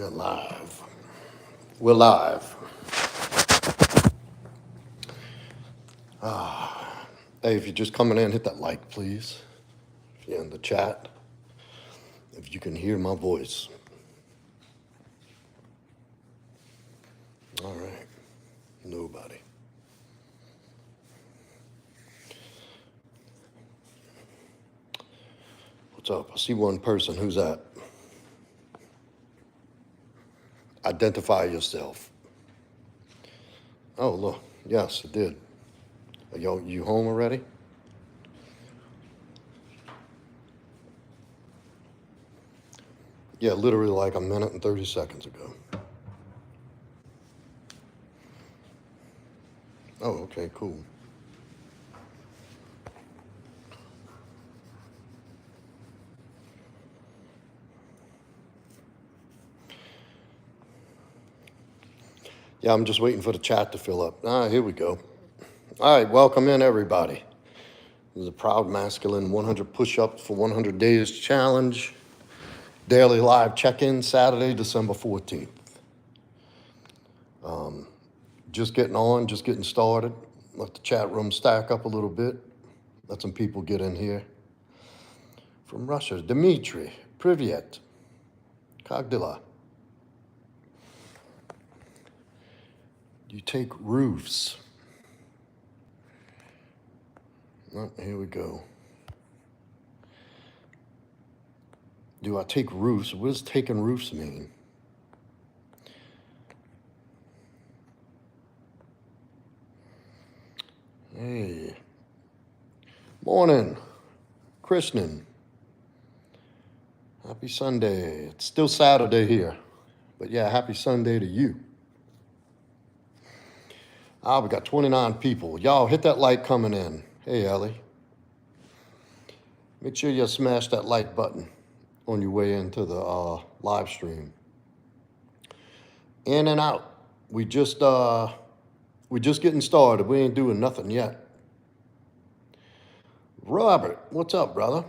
We're live. We're live. Hey, if you're just coming in, hit that like, please. If you're in the chat, if you can hear my voice. All right. Nobody. What's up? I see one person. Who's that? Identify yourself. Oh, look. Yes, it did. Are you home already? Yeah, literally like a minute and 30 seconds ago. Oh, okay, cool. Yeah, I'm just waiting for the chat to fill up. Here we go. All right, welcome in, everybody. This is a Proudmasculine 100 push-ups for 100 days challenge. Daily live check-in, Saturday, December 14th. Just getting on, just getting started. Let the chat room stack up a little bit. Let some people get in here. From Russia, Dmitry, Privyet, Kagdila. You take roofs. Oh, here we go. Do I take roofs? What does taking roofs mean? Hey. Morning, Krishnan. Happy Sunday. It's still Saturday here. But yeah, happy Sunday to you. We got 29 people. Y'all hit that like coming in. Hey, Ellie. Make sure you smash that like button on your way into the live stream. In and out. We just getting started. We ain't doing nothing yet. Robert, what's up, brother?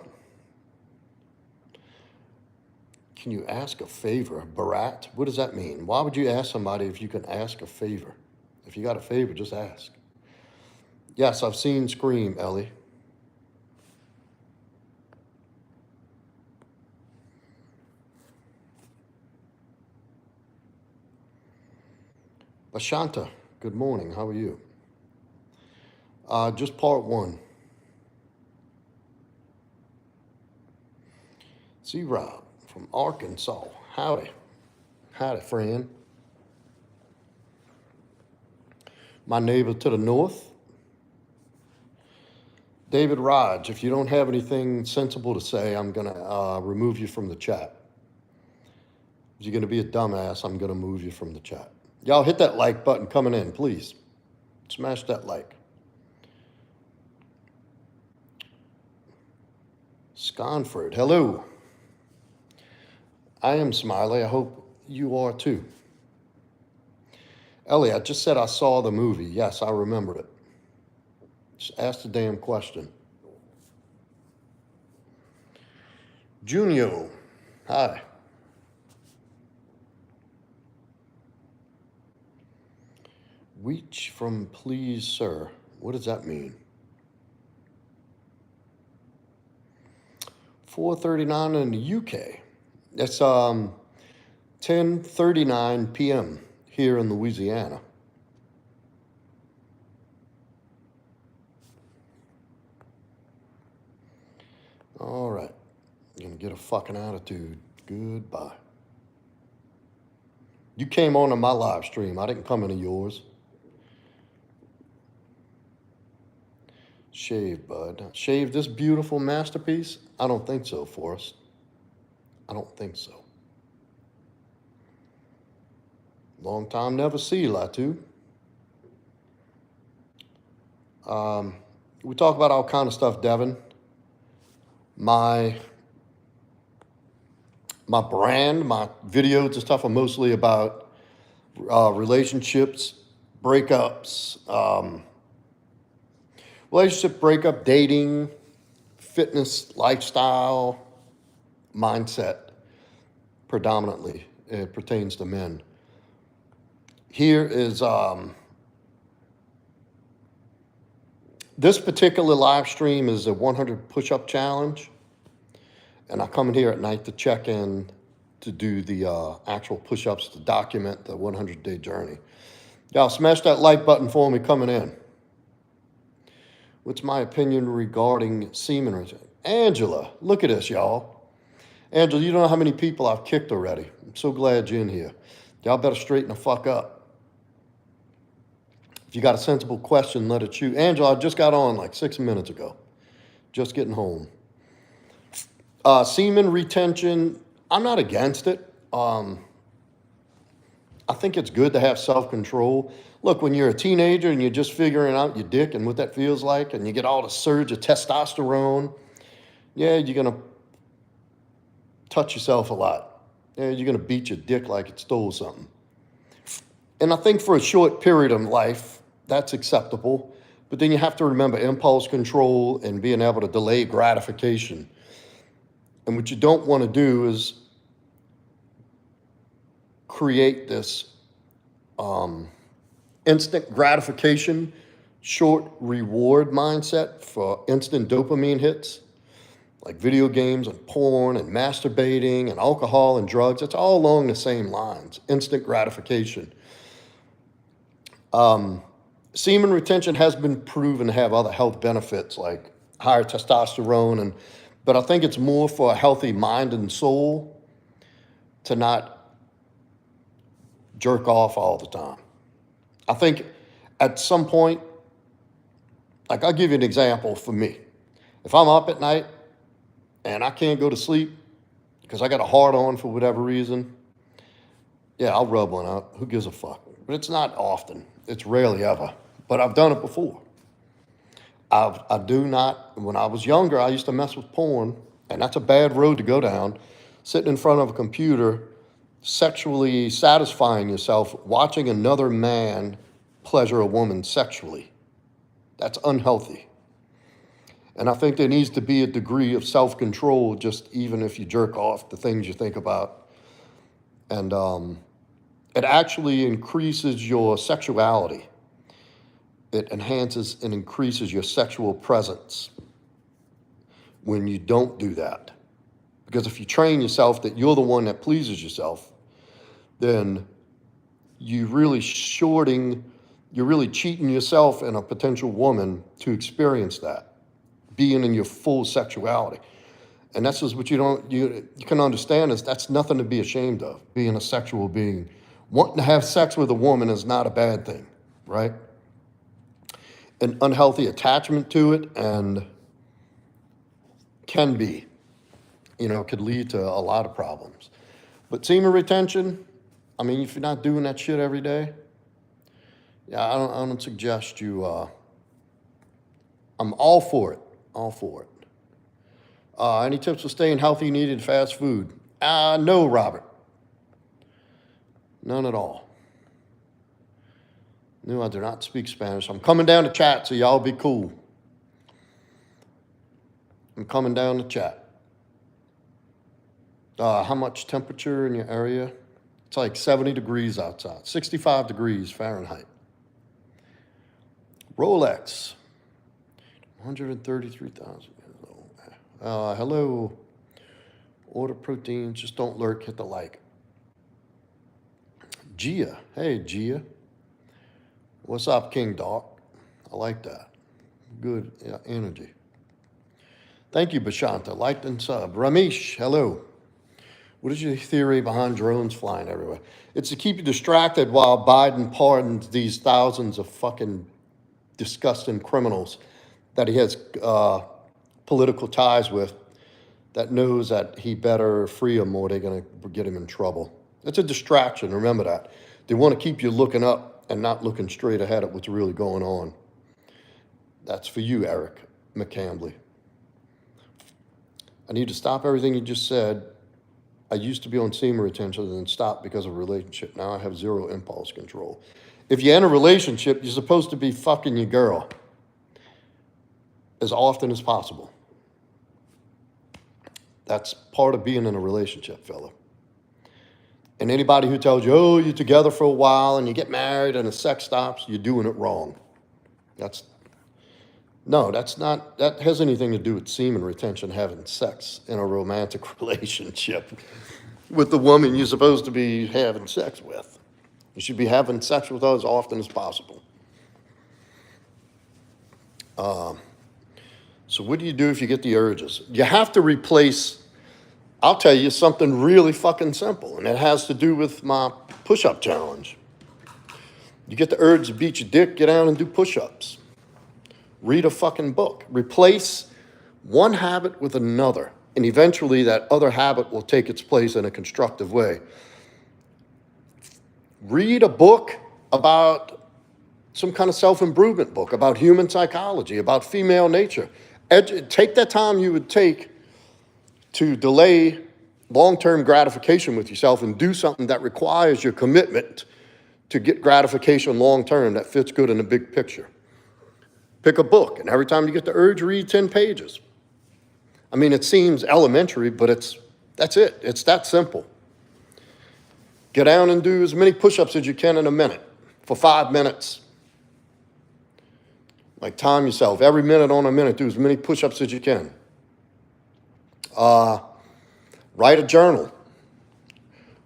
Can you ask a favor? Barat, what does that mean? Why would you ask somebody if you can ask a favor? If you got a favor, just ask. Yes, I've seen Scream, Ellie. Bashanta, good morning. How are you? Just part one. C-Rob from Arkansas. Howdy. Howdy, friend. My neighbor to the north. David Raj, if you don't have anything sensible to say, I'm going to remove you from the chat. If you're going to be a dumbass, I'm going to move you from the chat. Y'all hit that like button coming in, please. Smash that like. Sconford, hello. I am Smiley. I hope you are too. Ellie, I just said I saw the movie. Yes, I remembered it. Just ask the damn question. Junio, hi. Reach from please, sir. What does that mean? 4:39 in the UK. That's 10:39 p.m. here in Louisiana. All right. You're going to get a fucking attitude. Goodbye. You came on my live stream. I didn't come into yours. Shave, bud. Shave this beautiful masterpiece? I don't think so, Forrest. I don't think so. Long time never see, Latu. We talk about all kind of stuff, Devin. My brand, my videos and stuff are mostly about relationships, breakups, relationship breakup, dating, fitness, lifestyle, mindset, predominantly. it pertains to men. Here is this particular live stream is a 100 push-up challenge, and I come in here at night to check in to do the actual push-ups to document the 100-day journey. Y'all smash that like button for me coming in. What's my opinion regarding semen retention? Angela, look at this, y'all. Angela, you don't know how many people I've kicked already. I'm so glad you're in here. Y'all better straighten the fuck up. If you got a sensible question, let it shoot. Angela, I just got on like 6 minutes ago. Just getting home. Semen retention, I'm not against it. I think it's good to have self-control. Look, when you're a teenager and you're just figuring out your dick and what that feels like, and you get all the surge of testosterone, yeah, you're going to touch yourself a lot. Yeah, you're going to beat your dick like it stole something. And I think for a short period of life, that's acceptable. But then you have to remember impulse control and being able to delay gratification. And what you don't want to do is create this instant gratification, short reward mindset for instant dopamine hits, like video games and porn and masturbating and alcohol and drugs. It's all along the same lines, instant gratification. Semen retention has been proven to have other health benefits like higher testosterone, but I think it's more for a healthy mind and soul to not jerk off all the time. I think at some point, like I'll give you an example for me. If I'm up at night and I can't go to sleep because I got a hard on for whatever reason, yeah, I'll rub one out. Who gives a fuck? But it's not often. It's rarely ever. But I've done it before. I do not, when I was younger, I used to mess with porn, and that's a bad road to go down. Sitting in front of a computer, sexually satisfying yourself, watching another man pleasure a woman sexually. That's unhealthy. And I think there needs to be a degree of self-control, just even if you jerk off, the things you think about. And it actually increases your sexuality. It enhances and increases your sexual presence when you don't do that. Because if you train yourself that you're the one that pleases yourself, then you're really cheating yourself and a potential woman to experience that, being in your full sexuality. And that's just what you can understand is that's nothing to be ashamed of, being a sexual being. Wanting to have sex with a woman is not a bad thing, right? An unhealthy attachment to it and can be, could lead to a lot of problems. But semen retention, I mean, if you're not doing that shit every day, yeah, I don't suggest you, I'm all for it, Any tips for staying healthy needed fast food? No, Robert. None at all. No, I do not speak Spanish. I'm coming down to chat, so y'all be cool. I'm coming down to chat. How much temperature in your area? It's like 70 degrees outside, 65 degrees Fahrenheit. Rolex, 133,000 years old. Hello. Order proteins, just don't lurk, hit the like. Gia, hey Gia. What's up, King Doc? I like that. Good energy. Thank you, Bashanta. Liked and sub. Ramesh, hello. What is your theory behind drones flying everywhere? It's to keep you distracted while Biden pardons these thousands of fucking disgusting criminals that he has political ties with, that knows that he better free them or they're going to get him in trouble. It's a distraction. Remember that. They want to keep you looking up and not looking straight ahead at what's really going on. That's for you, Eric McCambly. I need to stop everything you just said. I used to be on semen retention and then stopped because of a relationship. Now I have zero impulse control. If you're in a relationship, you're supposed to be fucking your girl as often as possible. That's part of being in a relationship, fella. And anybody who tells you, oh, you're together for a while and you get married and the sex stops, you're doing it wrong. That's not, that has anything to do with semen retention, having sex in a romantic relationship with the woman you're supposed to be having sex with. You should be having sex with her as often as possible. So what do you do if you get the urges? You have to replace, I'll tell you something really fucking simple, and it has to do with my push-up challenge. You get the urge to beat your dick, get down and do push-ups. Read a fucking book. Replace one habit with another, and eventually that other habit will take its place in a constructive way. Read a book about some kind of self-improvement book, about human psychology, about female nature. Take that time you would take to delay long-term gratification with yourself and do something that requires your commitment to get gratification long-term that fits good in the big picture. Pick a book, and every time you get the urge, read 10 pages. I mean, it seems elementary, but that's it. It's that simple. Get down and do as many push-ups as you can in a minute for 5 minutes. Like, time yourself. Every minute on a minute, do as many push-ups as you can. Write a journal.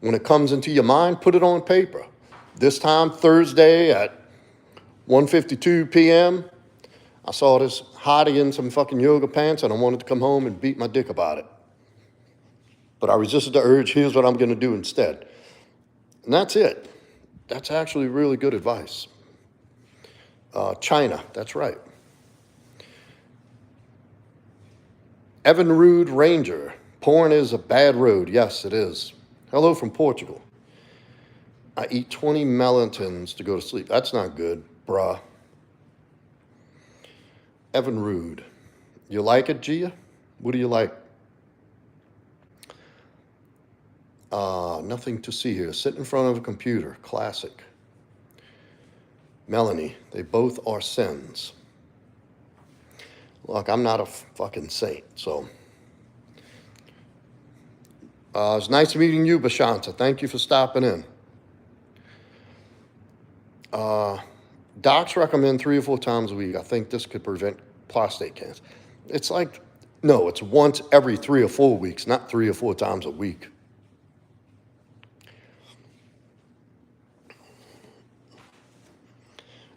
When it comes into your mind, put it on paper. This time, Thursday at 1:52 p.m., I saw this hottie in some fucking yoga pants, and I wanted to come home and beat my dick about it. But I resisted the urge. Here's what I'm going to do instead. And that's it. That's actually really good advice. China, that's right. Evan Rude Ranger, porn is a bad road. Yes, it is. Hello from Portugal. I eat 20 melatonin to go to sleep. That's not good, bruh. Evan Rude, you like it, Gia? What do you like? Nothing to see here. Sit in front of a computer. Classic. Melanie, they both are sins. Look, I'm not a fucking saint, so. It's nice meeting you, Bashanta. Thank you for stopping in. Docs recommend 3 or 4 times a week. I think this could prevent prostate cancer. It's like, no, it's once every 3 or 4 weeks, not 3 or 4 times a week.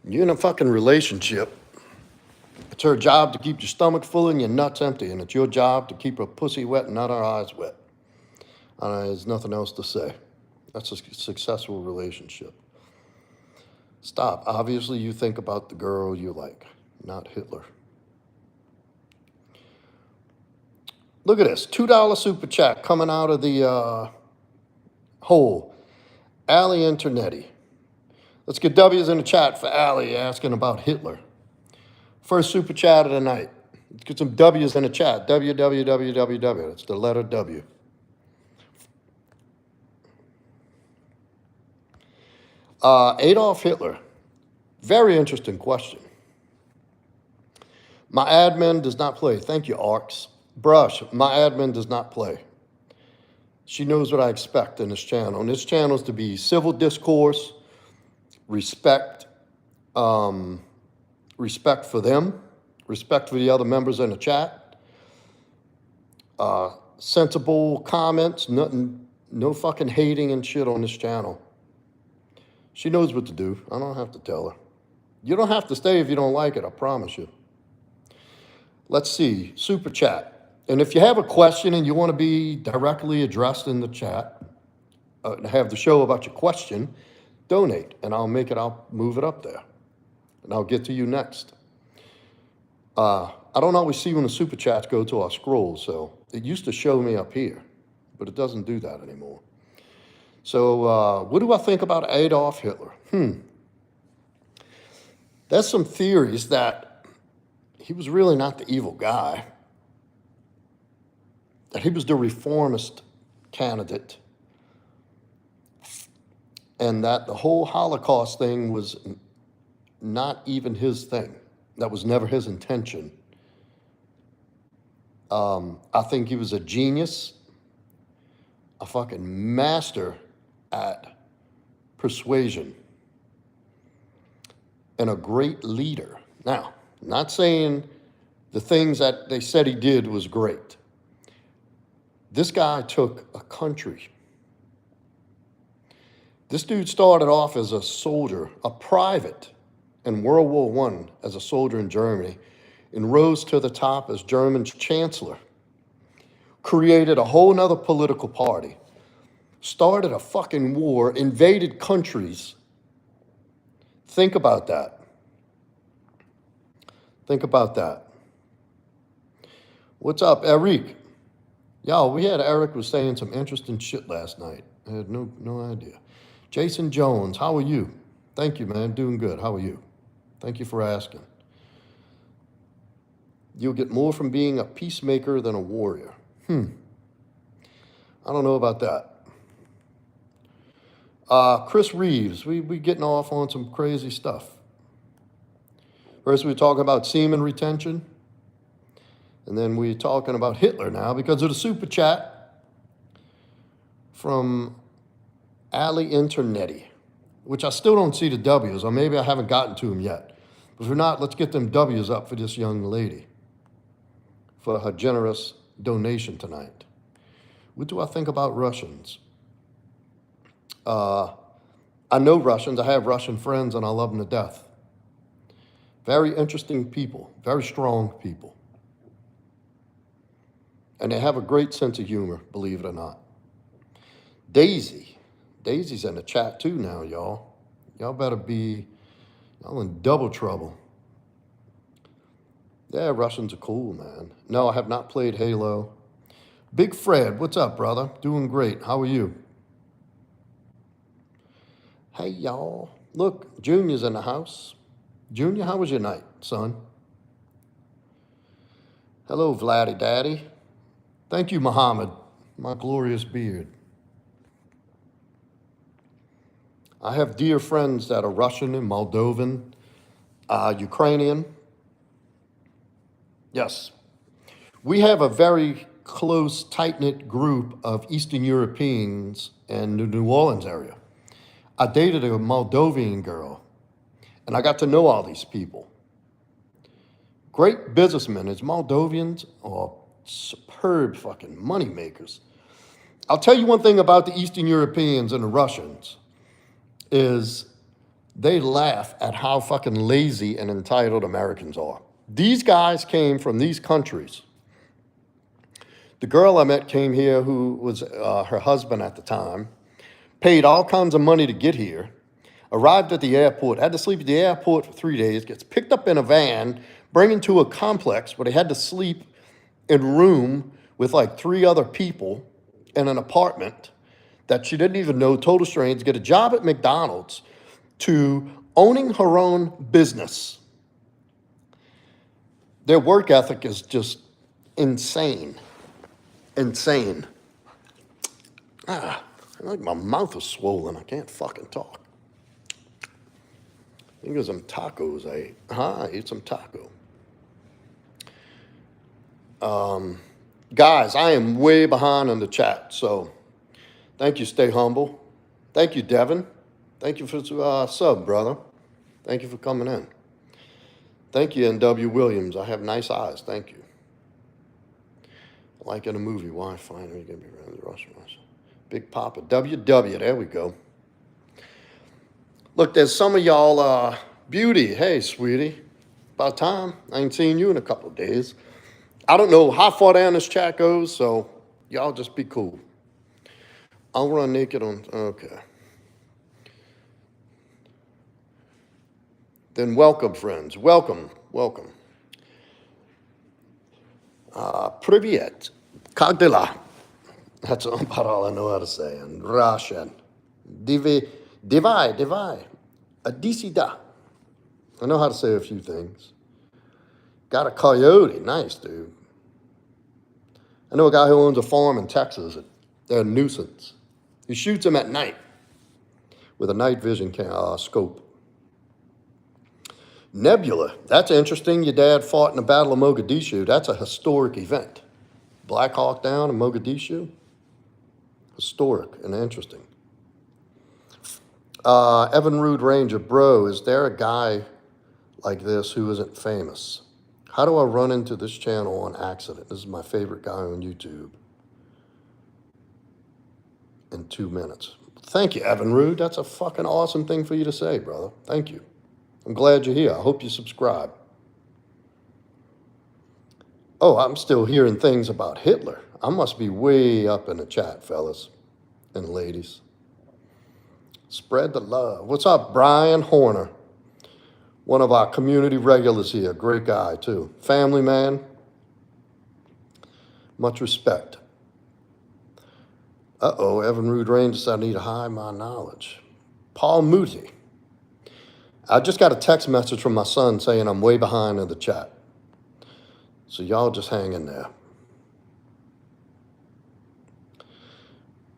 You're in a fucking relationship. It's her job to keep your stomach full and your nuts empty, and it's your job to keep her pussy wet and not her eyes wet. There's nothing else to say. That's a successful relationship. Stop. Obviously, you think about the girl you like, not Hitler. Look at this. $2 super chat coming out of the hole. Ali Internetti. Let's get W's in the chat for Ali asking about Hitler. First super chat of the night. Let's get some W's in the chat. WWWWW. That's the letter W. Adolf Hitler. Very interesting question. My admin does not play. Thank you, Arcs. Brush, my admin does not play. She knows what I expect in this channel. And this channel is to be civil discourse, respect for them, respect for the other members in the chat, sensible comments, nothing, no fucking hating and shit on this channel. She knows what to do. I don't have to tell her. You don't have to stay if you don't like it, I promise you. Let's see, super chat. And if you have a question and you want to be directly addressed in the chat, have the show about your question, donate, and I'll move it up there. And I'll get to you next. I don't always see when the super chats go to our scroll, so it used to show me up here, but it doesn't do that anymore. So what do I think about Adolf Hitler? There's some theories that he was really not the evil guy, that he was the reformist candidate, and that the whole Holocaust thing was not even his thing. That was never his intention. I think he was a genius, a fucking master at persuasion and a great leader. Now, not saying the things that they said he did was great. This guy took a country. This dude started off as a soldier, a private in World War I as a soldier in Germany, and rose to the top as German chancellor. Created a whole nother political party. Started a fucking war, invaded countries. Think about that. Think about that. What's up, Eric? Yo, we had Eric was saying some interesting shit last night. I had no idea. Jason Jones, how are you? Thank you, man. Doing good. How are you? Thank you for asking. You'll get more from being a peacemaker than a warrior. I don't know about that. Chris Reeves, we getting off on some crazy stuff. First, we were talking about semen retention. And then we're talking about Hitler now because of the super chat from Ali Internetti, which I still don't see the W's, or maybe I haven't gotten to them yet. But if not, let's get them W's up for this young lady for her generous donation tonight. What do I think about Russians? I know Russians. I have Russian friends, and I love them to death. Very interesting people, very strong people. And they have a great sense of humor, believe it or not. Daisy's in the chat too now, y'all. Y'all better be, y'all in double trouble. Yeah, Russians are cool, man. No, I have not played Halo. Big Fred, what's up, brother? Doing great. How are you? Hey, y'all. Look, Junior's in the house. Junior, how was your night, son? Hello, Vladdy Daddy. Thank you, Muhammad, my glorious beard. I have dear friends that are Russian and Moldovan, Ukrainian. Yes. We have a very close, tight-knit group of Eastern Europeans in the New Orleans area. I dated a Moldovan girl, and I got to know all these people. Great businessmen. As Moldovians are superb fucking money makers. I'll tell you one thing about the Eastern Europeans and the Russians is they laugh at how fucking lazy and entitled Americans are. These guys came from these countries. The girl I met came here who was her husband at the time, paid all kinds of money to get here, arrived at the airport, had to sleep at the airport for 3 days, gets picked up in a van, bring into a complex where they had to sleep in a room with like 3 other people in an apartment that she didn't even know, total strangers, get a job at McDonald's, to owning her own business. Their work ethic is just insane. Insane. I like my mouth is swollen. I can't fucking talk. I think there's some tacos I ate. I ate some taco. Guys, I am way behind on the chat, so thank you, Stay Humble. Thank you, Devin. Thank you for sub, brother. Thank you for coming in. Thank you, N.W. Williams. I have nice eyes. Thank you. Like in a movie, why finally going to be around the Russian? Big Papa. WW, there we go. Look, there's some of y'all, Beauty. Hey, sweetie. About time. I ain't seen you in a couple of days. I don't know how far down this chat goes, so y'all just be cool. I'll run naked on, okay. Then welcome, friends. Welcome. Privyet. Как дела? That's about all I know how to say in Russian. Divai. Adisida. I know how to say a few things. Got a coyote. Nice, dude. I know a guy who owns a farm in Texas. They're a nuisance. He shoots them at night with a night vision scope. Nebula. That's interesting. Your dad fought in the Battle of Mogadishu. That's a historic event. Black Hawk Down in Mogadishu. Historic and interesting. Evan Rude Ranger, bro, is there a guy like this who isn't famous? How do I run into this channel on accident? This is my favorite guy on YouTube. In 2 minutes. Thank you, Evan Rude. That's a fucking awesome thing for you to say, brother. Thank you. I'm glad you're here. I hope you subscribe. Oh, I'm still hearing things about Hitler. I must be way up in the chat, fellas and ladies. Spread the love. What's up, Brian Horner? One of our community regulars here. Great guy, too. Family man. Much respect. Uh-oh, Evan Rude Ranger said I need to hide my knowledge. Paul Moody. I just got a text message from my son saying I'm way behind in the chat. So y'all just hang in there.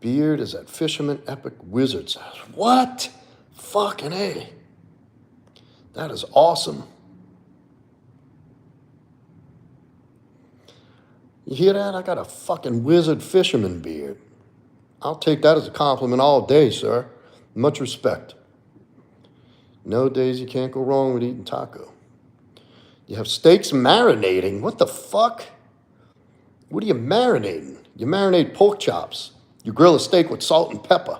Beard is at Fisherman Epic Wizards. What? Fucking A. That is awesome. You hear that? I got a fucking wizard fisherman beard. I'll take that as a compliment all day, sir. Much respect. No, days you can't go wrong with eating taco. You have steaks marinating. What the fuck? What are you marinating? You marinate pork chops. You grill a steak with salt and pepper.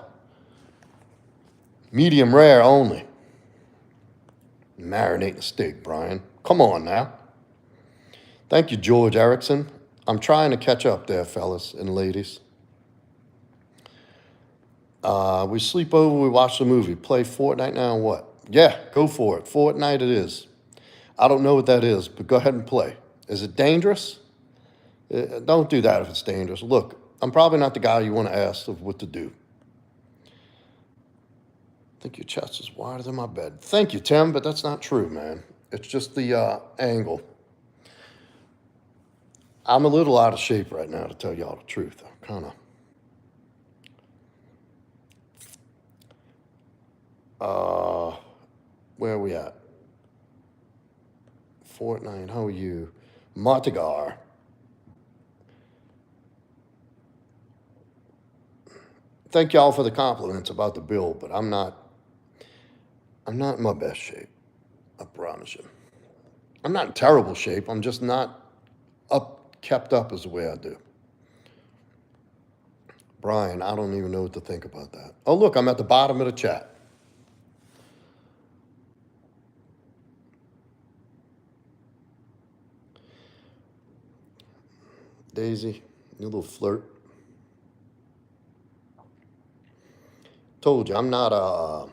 Medium rare only. Marinating a steak, Brian. Come on now. Thank you, George Erickson. I'm trying to catch up there, fellas and ladies. We sleep over, we watch the movie. Play Fortnite now and what? Yeah, go for it. Fortnite it is. I don't know what that is, but go ahead and play. Is it dangerous? Don't do that if it's dangerous. Look, I'm probably not the guy you want to ask of what to do. I think your chest is wider than my bed. Thank you, Tim, but that's not true, man. It's just the angle. I'm a little out of shape right now, to tell y'all the truth. I'm kind of... where are we at? Fortnite, how are you? Martigar. Thank y'all for the compliments about the build, but I'm not in my best shape. I promise you. I'm not in terrible shape. I'm just not kept up as the way I do. Brian, I don't even know what to think about that. Oh, look, I'm at the bottom of the chat. Daisy, you little flirt. Told you, I'm not a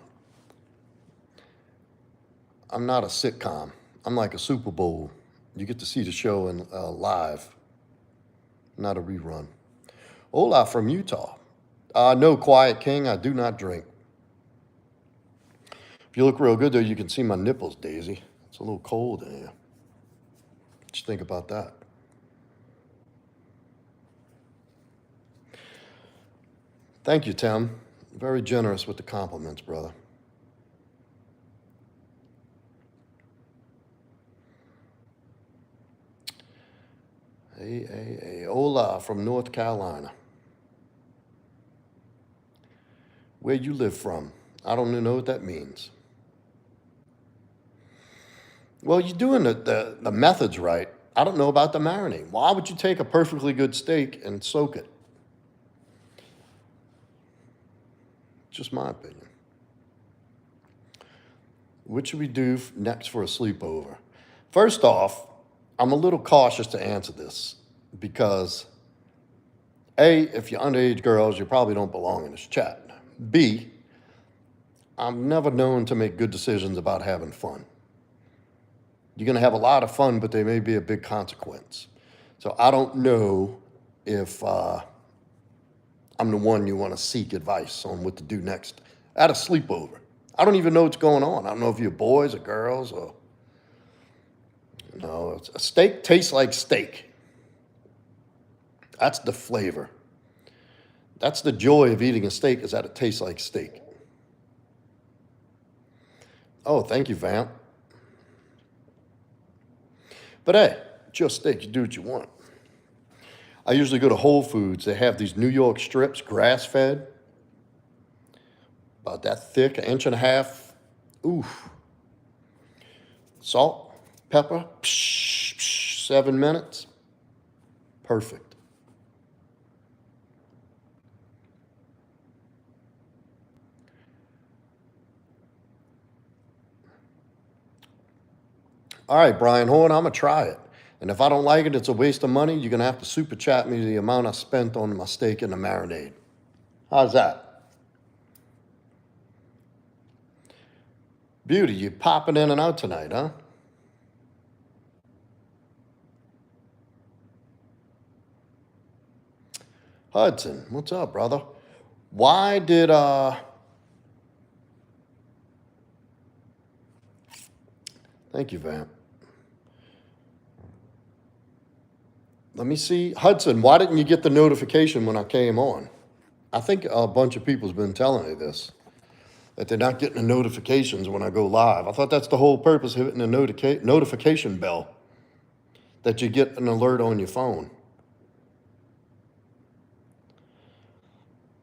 sitcom. I'm like a Super Bowl. You get to see the show in live, not a rerun. Hola from Utah. No, Quiet King, I do not drink. If you look real good, though, you can see my nipples, Daisy. It's a little cold in here. What you think about that? Thank you, Tim. Very generous with the compliments, brother. Hey, hola from North Carolina. Where you live from? I don't even know what that means. Well, you're doing the methods right. I don't know about the marinade. Why would you take a perfectly good steak and soak it? Just my opinion. What should we do next for a sleepover? First off, I'm a little cautious to answer this because A, if you're underage girls, you probably don't belong in this chat. B, I'm never known to make good decisions about having fun. You're going to have a lot of fun, but there may be a big consequence. So I don't know if I'm the one you want to seek advice on what to do next at a sleepover. I don't even know what's going on. I don't know if you're boys or girls or... No, a steak tastes like steak. That's the flavor. That's the joy of eating a steak, is that it tastes like steak. Oh, thank you, Vamp. But hey, it's your steak. You do what you want. I usually go to Whole Foods. They have these New York strips, grass-fed. About that thick, an inch and a half. Oof. Salt, pepper, 7 minutes. Perfect. All right, Brian Horn, I'm going to try it. And if I don't like it, it's a waste of money. You're going to have to super chat me the amount I spent on my steak and the marinade. How's that? Beauty, you popping in and out tonight, huh? Hudson, what's up, brother? Why did, thank you, Vamp. Let me see. Hudson, why didn't you get the notification when I came on? I think a bunch of people's been telling me this, that they're not getting the notifications when I go live. I thought that's the whole purpose of hitting the notification bell, that you get an alert on your phone.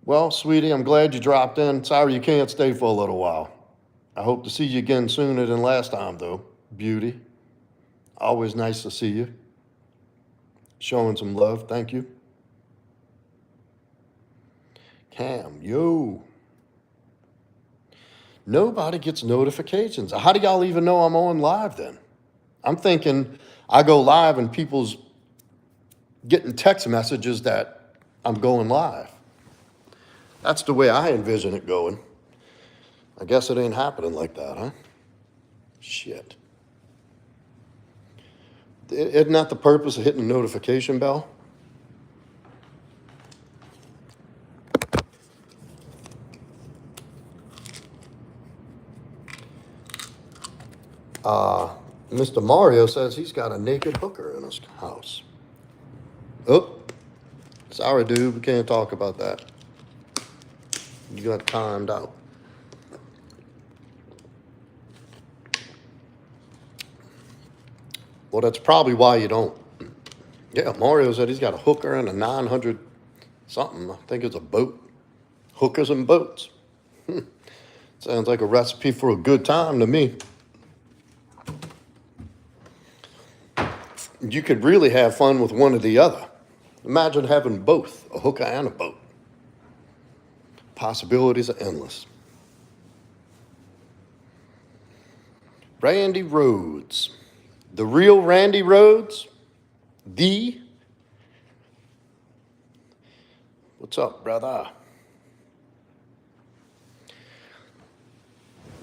Well, sweetie, I'm glad you dropped in. Sorry you can't stay for a little while. I hope to see you again sooner than last time, though. Beauty. Always nice to see you. Showing some love. Thank you. Cam, yo. Nobody gets notifications. How do y'all even know I'm on live then? I'm thinking I go live and people's getting text messages that I'm going live. That's the way I envision it going. I guess it ain't happening like that, huh? Shit. Isn't that the purpose of hitting the notification bell? Mr. Mario says he's got a naked hooker in his house. Oh, sorry, dude, we can't talk about that. You got timed out. Well, that's probably why you don't. Yeah, Mario said he's got a hooker and a 900 something. I think it's a boat. Hookers and boats. Sounds like a recipe for a good time to me. You could really have fun with one or the other. Imagine having both, a hooker and a boat. Possibilities are endless. Randy Rhodes. The real Randy Rhodes? What's up, brother?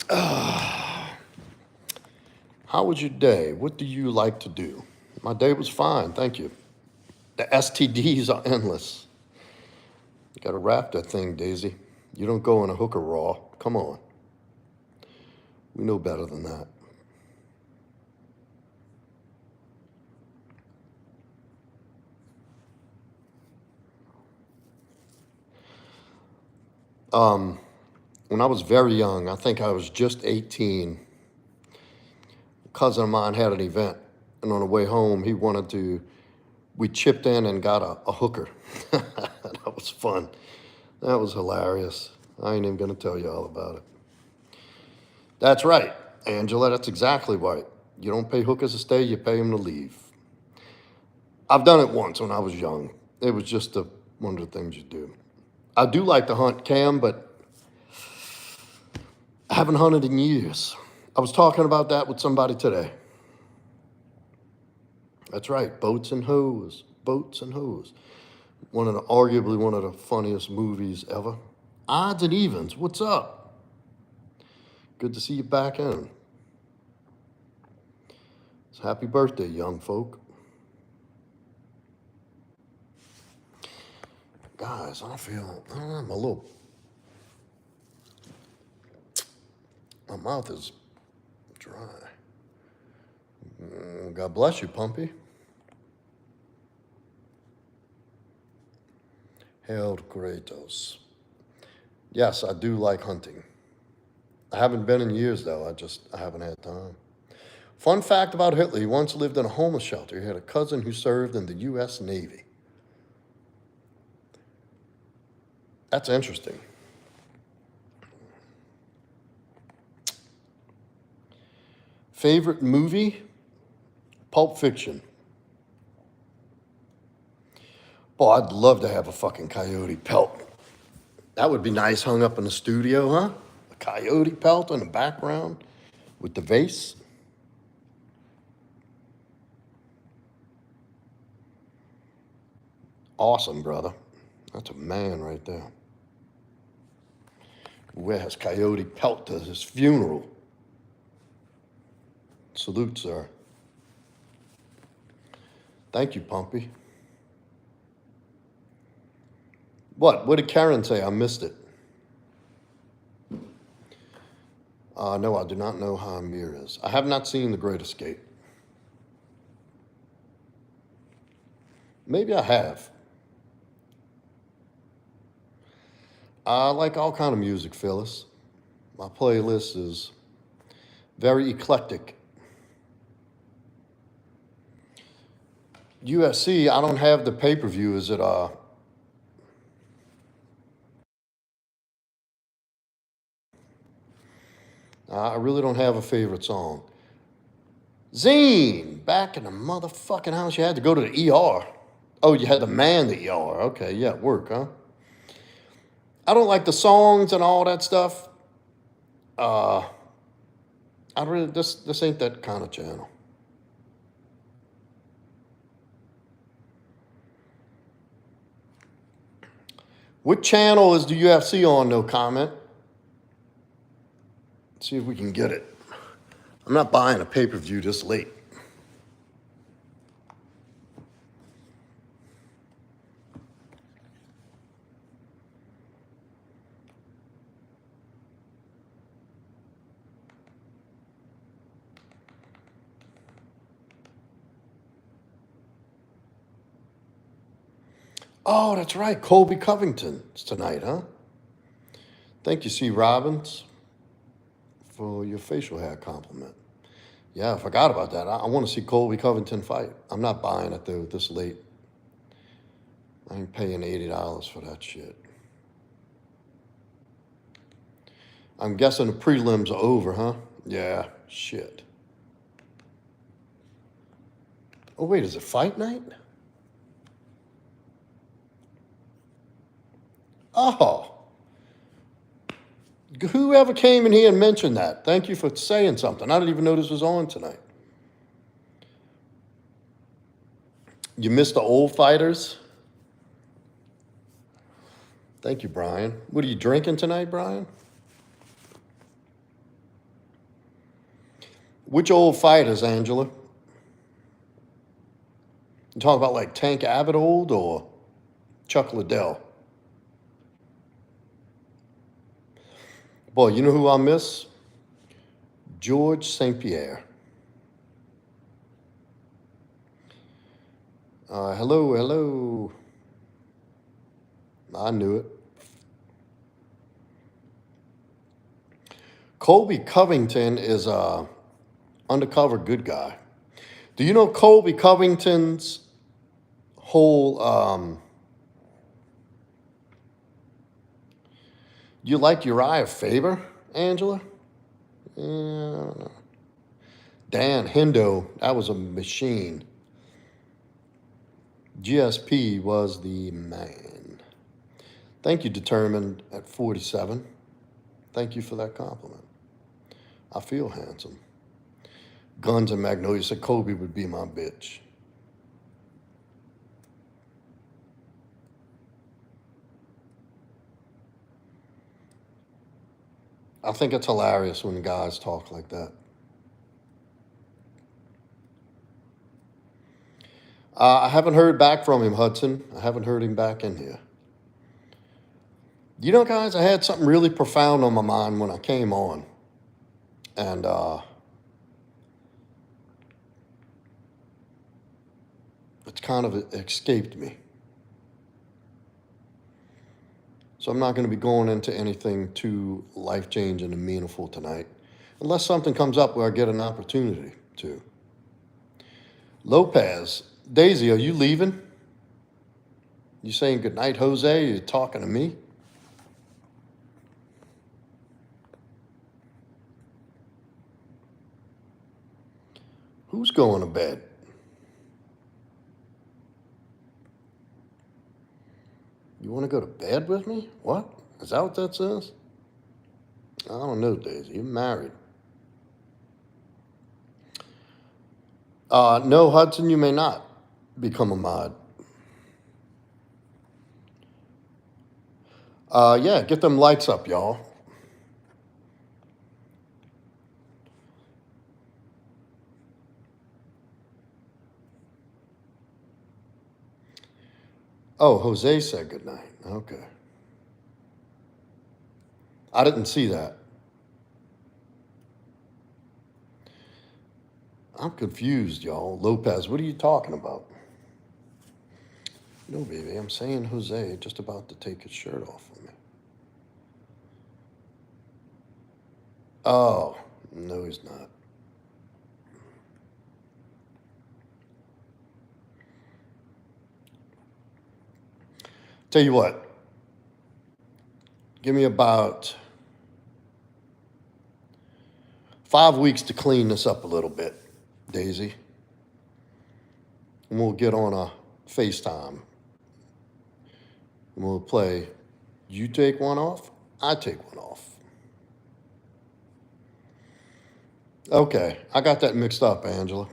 How was your day? What do you like to do? My day was fine, thank you. The STDs are endless. You gotta wrap that thing, Daisy. You don't go in a hooker raw. Come on. We know better than that. When I was very young, I think I was just 18, a cousin of mine had an event, and on the way home, we chipped in and got a hooker. That was fun. That was hilarious. I ain't even gonna tell you all about it. That's right, Angela, that's exactly right. You don't pay hookers to stay, you pay them to leave. I've done it once when I was young. It was just one of the things you do. I do like to hunt, Cam, but I haven't hunted in years. I was talking about that with somebody today. That's right, boats and hoes, boats and hoes. Arguably one of the funniest movies ever. Odds and Evens, what's up? Good to see you back in. It's happy birthday, young folk. Guys, I'm a little, my mouth is dry. God bless you, Pumpy. Hail to Kratos. Yes, I do like hunting. I haven't been in years, though. I haven't had time. Fun fact about Hitler, he once lived in a homeless shelter. He had a cousin who served in the U.S. Navy. That's interesting. Favorite movie? Pulp Fiction. Boy, I'd love to have a fucking coyote pelt. That would be nice hung up in the studio, huh? A coyote pelt in the background with the vase. Awesome, brother. That's a man right there. Who wears coyote pelt to his funeral. Salute, sir. Thank you, Pumpy. What? What did Karen say? I missed it. No, I do not know how Amir is. I have not seen The Great Escape. Maybe I have. I like all kind of music, Phyllis. My playlist is very eclectic. USC, I don't have the pay-per-view. Is it I really don't have a favorite song. Zine, back in the motherfucking house. You had to go to the ER. Oh, you had to man the ER. Okay, yeah, work, huh? I don't like the songs and all that stuff. I really this ain't that kind of channel. What channel is the UFC on? No comment. Let's see if we can get it. I'm not buying a pay-per-view this late. Oh, that's right. Colby Covington's tonight, huh? Thank you, C. Robbins, for your facial hair compliment. Yeah, I forgot about that. I want to see Colby Covington fight. I'm not buying it, though, this late. I ain't paying $80 for that shit. I'm guessing the prelims are over, huh? Yeah, shit. Oh, wait, is it fight night? Oh. Whoever came in here and mentioned that, thank you for saying something. I didn't even know this was on tonight. You missed the old fighters? Thank you, Brian. What are you drinking tonight, Brian? Which old fighters, Angela? You talking about like Tank Abbott old or Chuck Liddell? Boy, you know who I miss? George St. Pierre. Hello, hello. I knew it. Colby Covington is a undercover good guy. Do you know Colby Covington's whole you like Uriah Faber, Angela? Yeah, I don't know. Dan Hendo, that was a machine. GSP was the man. Thank you, Determined at 47. Thank you for that compliment. I feel handsome. Guns and Magnolia said Kobe would be my bitch. I think it's hilarious when guys talk like that. I haven't heard back from him, Hudson. I haven't heard him back in here. You know, guys, I had something really profound on my mind when I came on. And it's kind of escaped me. So I'm not going to be going into anything too life-changing and meaningful tonight, unless something comes up where I get an opportunity to. Lopez, Daisy, are you leaving? You saying goodnight, Jose? You're talking to me? Who's going to bed? You want to go to bed with me? What? Is that what that says? I don't know, Daisy. You're married. No, Hudson, you may not become a mod. Yeah, get them lights up, y'all. Oh, Jose said goodnight. Okay. I didn't see that. I'm confused, y'all. Lopez, what are you talking about? No, baby, I'm saying Jose just about to take his shirt off of me. Oh, no, he's not. Tell you what, give me about 5 weeks to clean this up a little bit, Daisy. And we'll get on a FaceTime. And we'll play, you take one off, I take one off. Okay, I got that mixed up, Angela.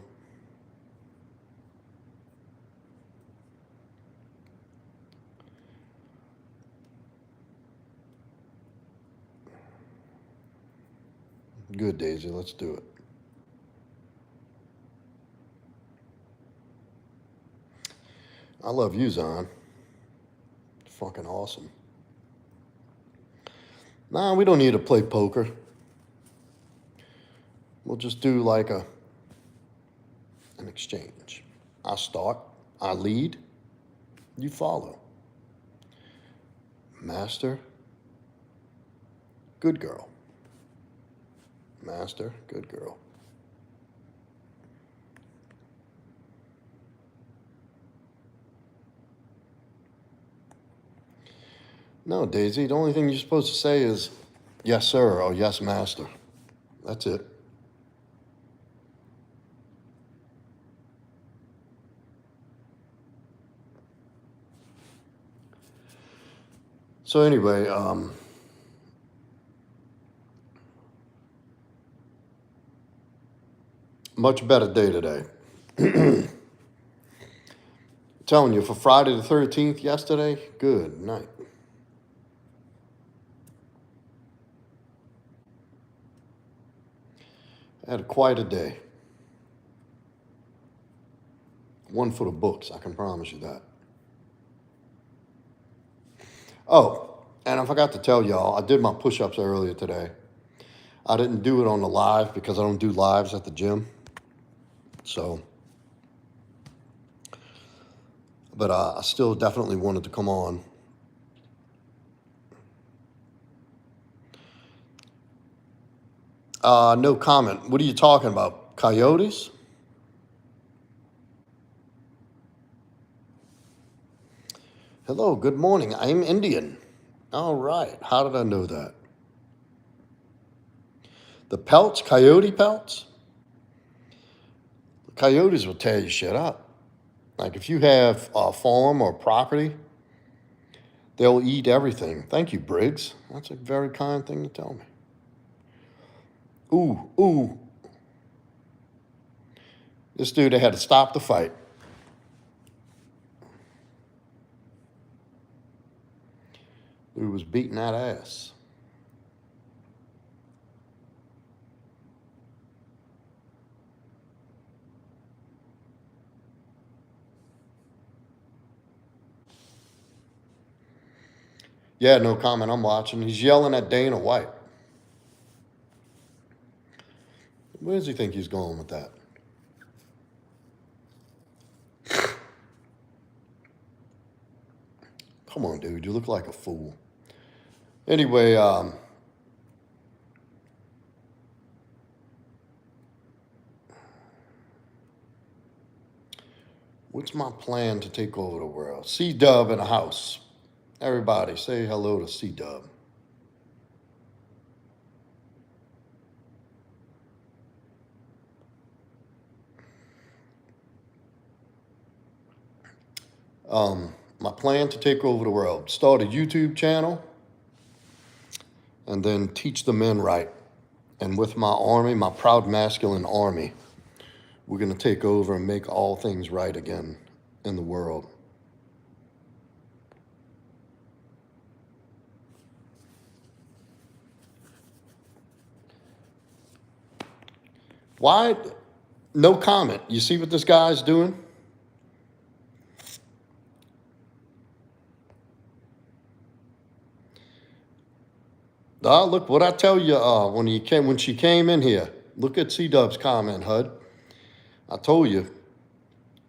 Good, Daisy, let's do it. I love you, Zon. Fucking awesome. Nah, we don't need to play poker. We'll just do like an exchange. I start, I lead, you follow. Master, good girl. Master, good girl. No, Daisy, the only thing you're supposed to say is yes, sir, or yes, master. That's it. So anyway, much better day today. Telling you, for Friday the 13th yesterday, good night. I had quite a day. One for the books, I can promise you that. Oh, and I forgot to tell y'all, I did my push-ups earlier today. I didn't do it on the live because I don't do lives at the gym. So, but I still definitely wanted to come on. No comment. What are you talking about? Coyotes? Hello, good morning. I'm Indian. All right. How did I know that? The pelts, coyote pelts? Coyotes will tear your shit up. Like if you have a farm or property, they'll eat everything. Thank you, Briggs. That's a very kind thing to tell me. Ooh. This dude had to stop the fight. Dude was beating that ass. Yeah, no comment. I'm watching. He's yelling at Dana White. Where does he think he's going with that? Come on, dude. You look like a fool. Anyway, what's my plan to take over the world? C-Dub in the house. Everybody, say hello to C-Dub. My plan to take over the world. Start a YouTube channel and then teach the men right. And with my army, my proud masculine army, we're going to take over and make all things right again in the world. Why? No comment. You see what this guy's doing? Look what I tell you when she came in here. Look at C-Dub's comment, HUD. I told you,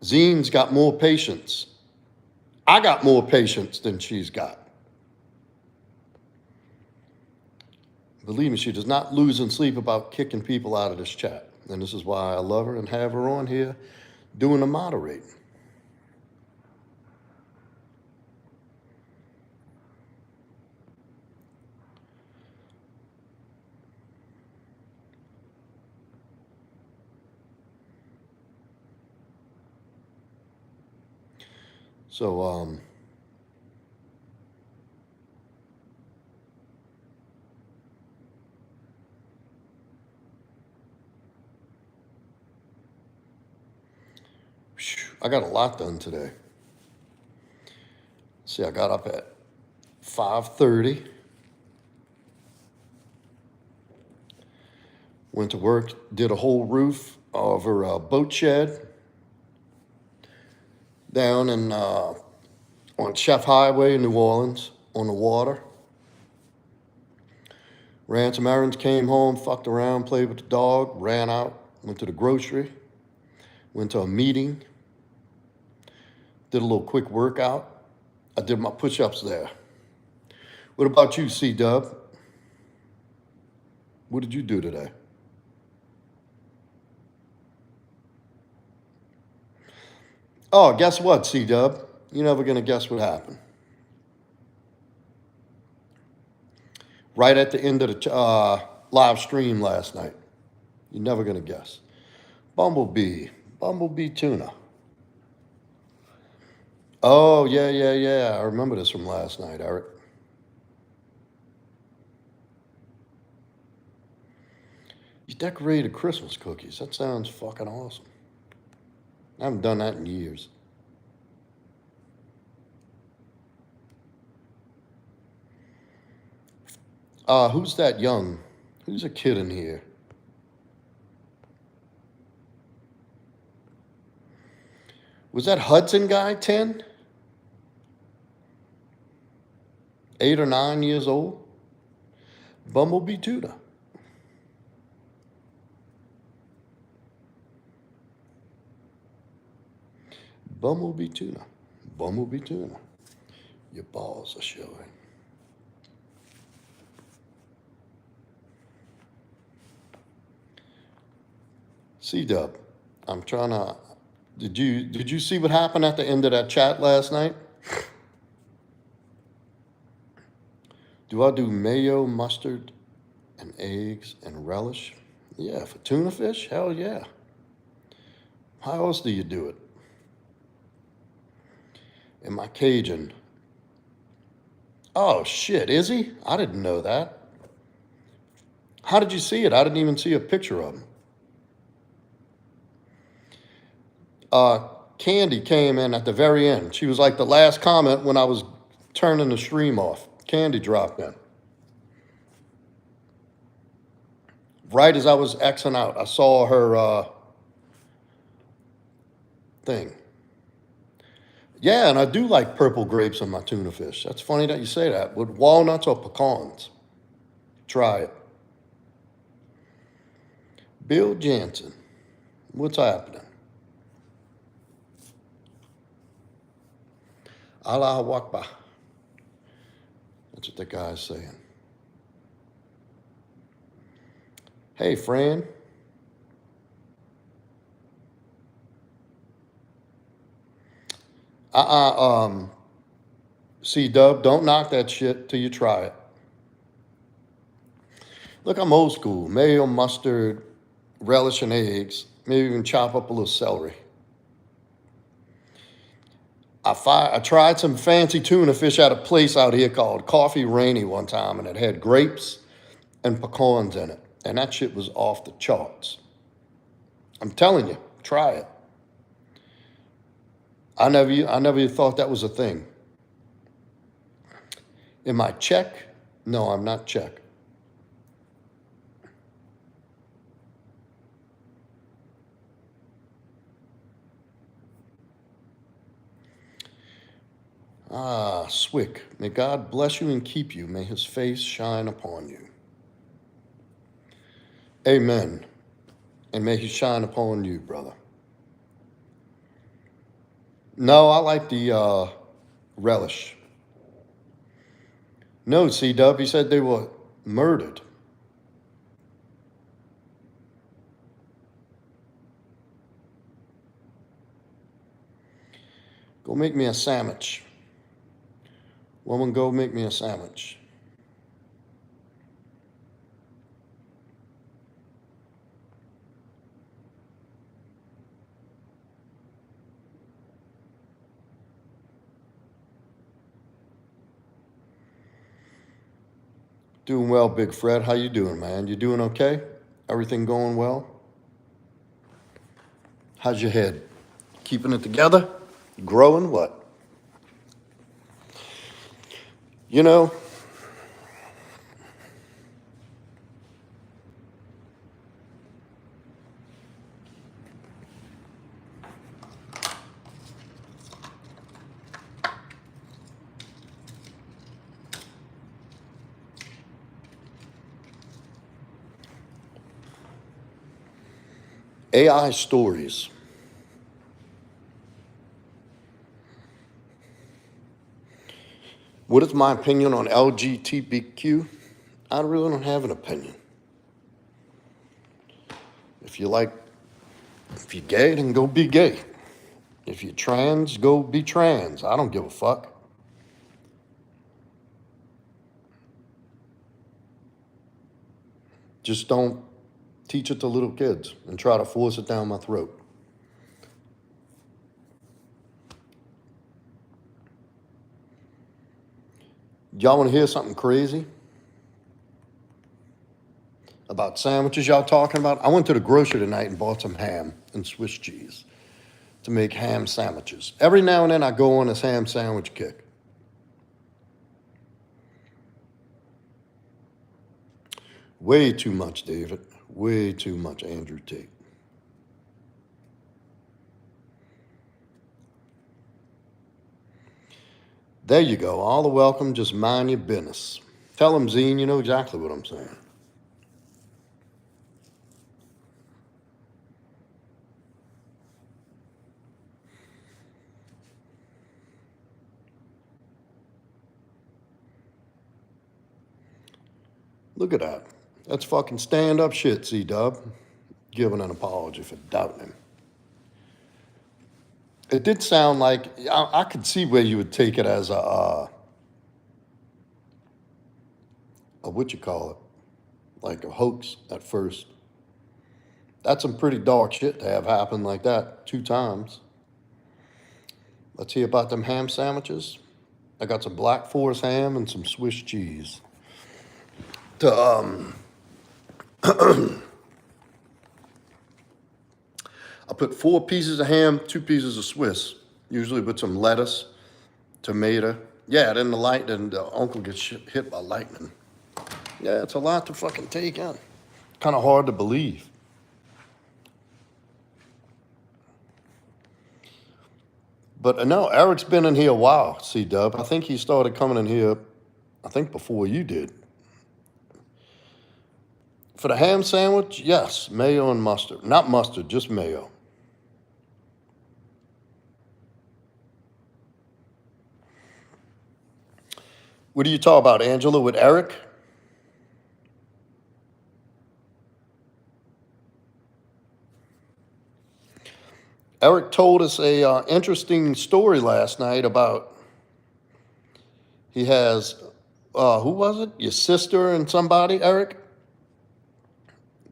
Zine's got more patience. I got more patience than she's got. Believe me, she does not lose in sleep about kicking people out of this chat. And this is why I love her and have her on here doing the moderating. So, I got a lot done today. See, I got up at 5:30. Went to work, did a whole roof of her boat shed down on Chef Highway in New Orleans on the water. Ran some errands, came home, fucked around, played with the dog, ran out, went to the grocery, went to a meeting, did a little quick workout. I did my push-ups there. What about you, C-Dub? What did you do today? Oh, guess what, C-Dub? You're never going to guess what happened. Right at the end of the live stream last night. You're never going to guess. Bumblebee tuna. Oh, yeah. I remember this from last night, Eric. You decorated Christmas cookies. That sounds fucking awesome. I haven't done that in years. Who's that young? Who's a kid in here? Was that Hudson guy 10? 8 or 9 years old? Bumblebee tuna. Bumblebee tuna. Bumblebee tuna. Your balls are showing. C-Dub, I'm trying to. Did you see what happened at the end of that chat last night? Do I do mayo, mustard, and eggs and relish? Yeah, for tuna fish? Hell yeah. How else do you do it? And my Cajun. Oh shit, is he? I didn't know that. How did you see it? I didn't even see a picture of him. Candy came in at the very end. She was like the last comment when I was turning the stream off. Candy dropped in. Right as I was Xing out, I saw her thing. Yeah, and I do like purple grapes on my tuna fish. That's funny that you say that. With walnuts or pecans. Try it. Bill Jansen. What's happening? Allah Akbar. That's what the guy's saying. Hey, Fran. C-Dub, don't knock that shit till you try it. Look, I'm old school. Mayo, mustard, relish, and eggs. Maybe even chop up a little celery. I tried some fancy tuna fish at a place out here called Coffee Rainy one time, and it had grapes and pecans in it. And that shit was off the charts. I'm telling you, try it. I never thought that was a thing. Am I Czech? No, I'm not Czech. Ah, Swick, may God bless you and keep you. May his face shine upon you. Amen. And may he shine upon you, brother. No, I like the relish. No, C-Dub, he said they were murdered. Go make me a sandwich. Woman, go make me a sandwich. Doing well, Big Fred. How you doing, man? You doing okay? Everything going well? How's your head? Keeping it together? Growing what? You know, AI stories. What is my opinion on LGBTQ? I really don't have an opinion. If you're gay, then go be gay. If you're trans, go be trans. I don't give a fuck. Just don't teach it to little kids and try to force it down my throat. Y'all want to hear something crazy about sandwiches y'all talking about? I went to the grocery tonight and bought some ham and Swiss cheese to make ham sandwiches. Every now and then I go on this ham sandwich kick. Way too much, David. Way too much, Andrew Tate. There you go. All the welcome. Just mind your business. Tell them, Zine, you know exactly what I'm saying. Look at that. That's fucking stand-up shit, C-Dub. Giving an apology for doubting him. It did sound like, I could see where you would take it as a what you call it, like a hoax at first. That's some pretty dark shit to have happen like that 2 times. Let's hear about them ham sandwiches. I got some Black Forest ham and some Swiss cheese. I put 4 pieces of ham, 2 pieces of Swiss, usually with some lettuce, tomato. Yeah, then the uncle gets hit by lightning. Yeah, it's a lot to fucking take in. Kind of hard to believe. But no, Eric's been in here a while, C-Dub. I think he started coming in here, I think before you did. For the ham sandwich, yes, mayo and mustard. Not mustard, just mayo. What do you talk about, Angela, with Eric? Eric told us a interesting story last night about he has, who was it? Your sister and somebody, Eric?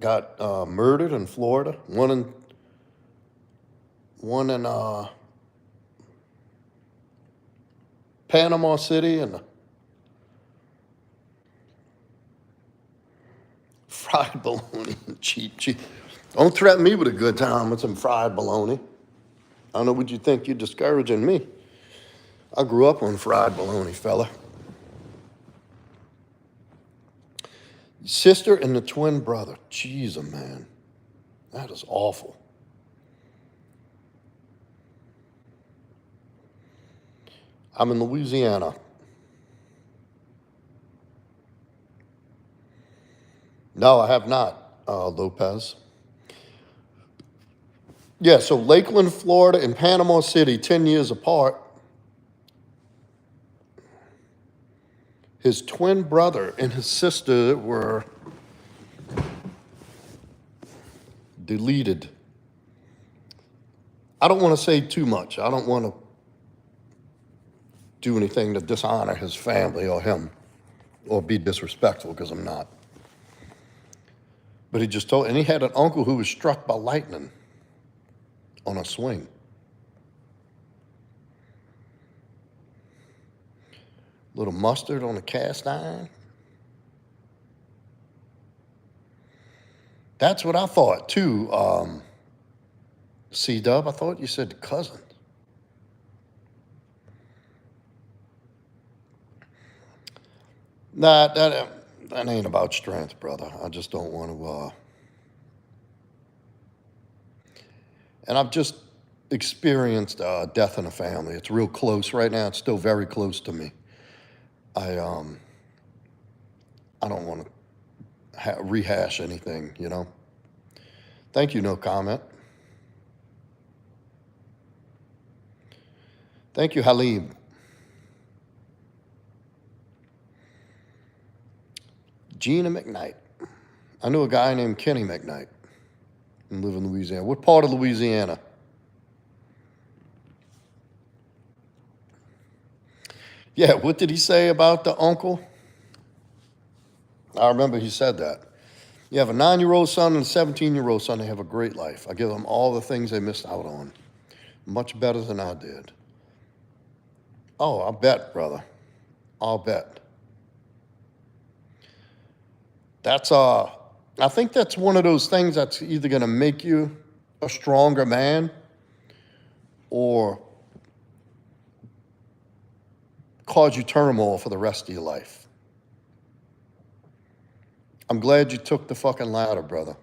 Got murdered in Florida. One in Panama City and fried bologna, cheap. Don't threaten me with a good time with some fried bologna. I don't know what you think, you're discouraging me. I grew up on fried bologna, fella. Sister and the twin brother. Jesus, man. That is awful. I'm in Louisiana. No, I have not, Lopez. Yeah, so Lakeland, Florida, and Panama City, 10 years apart. His twin brother and his sister were deleted. I don't want to say too much. I don't want to do anything to dishonor his family or him or be disrespectful, because I'm not. But he just told, and he had an uncle who was struck by lightning on a swing. Little mustard on a cast iron. That's what I thought too. C-Dub, I thought you said cousin. Nah, that ain't about strength, brother. I just don't want to. And I've just experienced death in a family. It's real close right now. It's still very close to me. I don't want to rehash anything, you know. Thank you, no comment. Thank you, Halim. Gina McKnight. I knew a guy named Kenny McKnight and live in Louisiana. What part of Louisiana? Yeah, what did he say about the uncle? I remember he said that. You have a 9-year-old son and a 17-year-old son. They have a great life. I give them all the things they missed out on. Much better than I did. Oh, I'll bet, brother. I'll bet. That's, I think that's one of those things that's either going to make you a stronger man or cause you turmoil for the rest of your life. I'm glad you took the fucking latter, brother.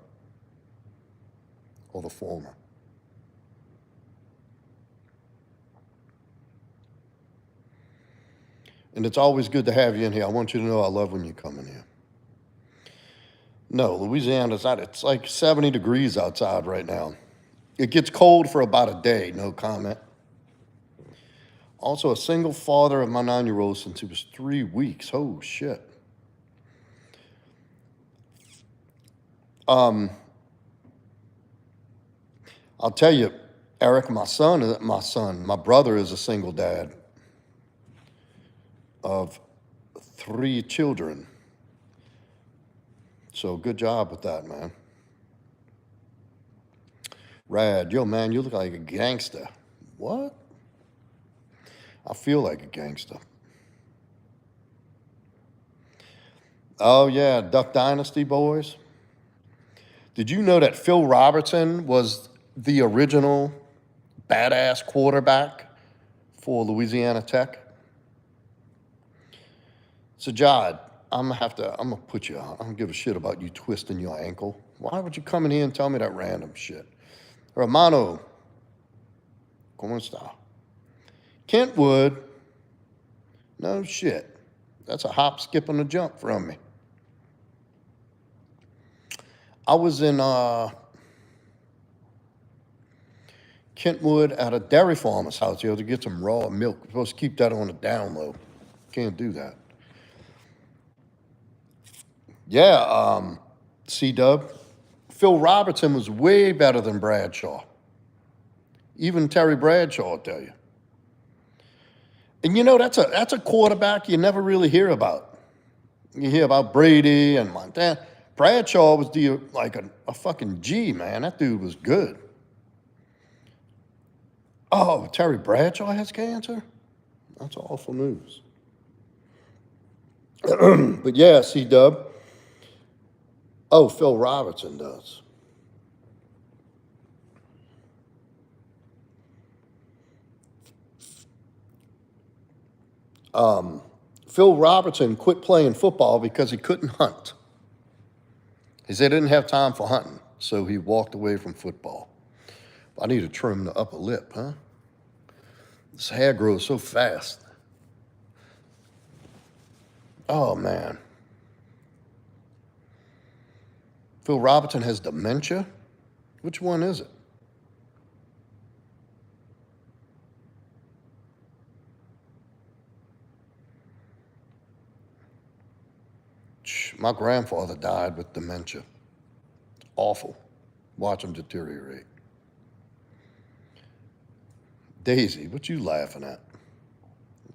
Or the former. And it's always good to have you in here. I want you to know I love when you come in here. No, Louisiana's not. It's like 70 degrees outside right now. It gets cold for about a day, no comment. Also, a single father of my 9-year-old since he was 3 weeks. Oh, shit. I'll tell you, Eric, my brother is a single dad of 3 children. So good job with that, man. Rad. Yo, man, you look like a gangster. What? I feel like a gangster. Oh, yeah, Duck Dynasty boys. Did you know that Phil Robertson was the original badass quarterback for Louisiana Tech? So, Jod, I'm gonna put you out. I don't give a shit about you twisting your ankle. Why would you come in here and tell me that random shit? Hermano, ¿cómo está? Kentwood, no shit. That's a hop, skip, and a jump from me. I was in Kentwood at a dairy farmer's house, to get some raw milk. We're supposed to keep that on the down low. Can't do that. Yeah, C-Dub. Phil Robertson was way better than Bradshaw. Even Terry Bradshaw will tell you. And you know, that's a quarterback you never really hear about. You hear about Brady and Montana. Bradshaw was like a fucking G, man. That dude was good. Oh, Terry Bradshaw has cancer? That's awful news. But yeah, C-Dub. Oh, Phil Robertson does. Phil Robertson quit playing football because he couldn't hunt. He said he didn't have time for hunting, so he walked away from football. I need to trim the upper lip, huh? This hair grows so fast. Oh, man. Phil Robertson has dementia? Which one is it? My grandfather died with dementia. Awful. Watch him deteriorate. Daisy, what you laughing at?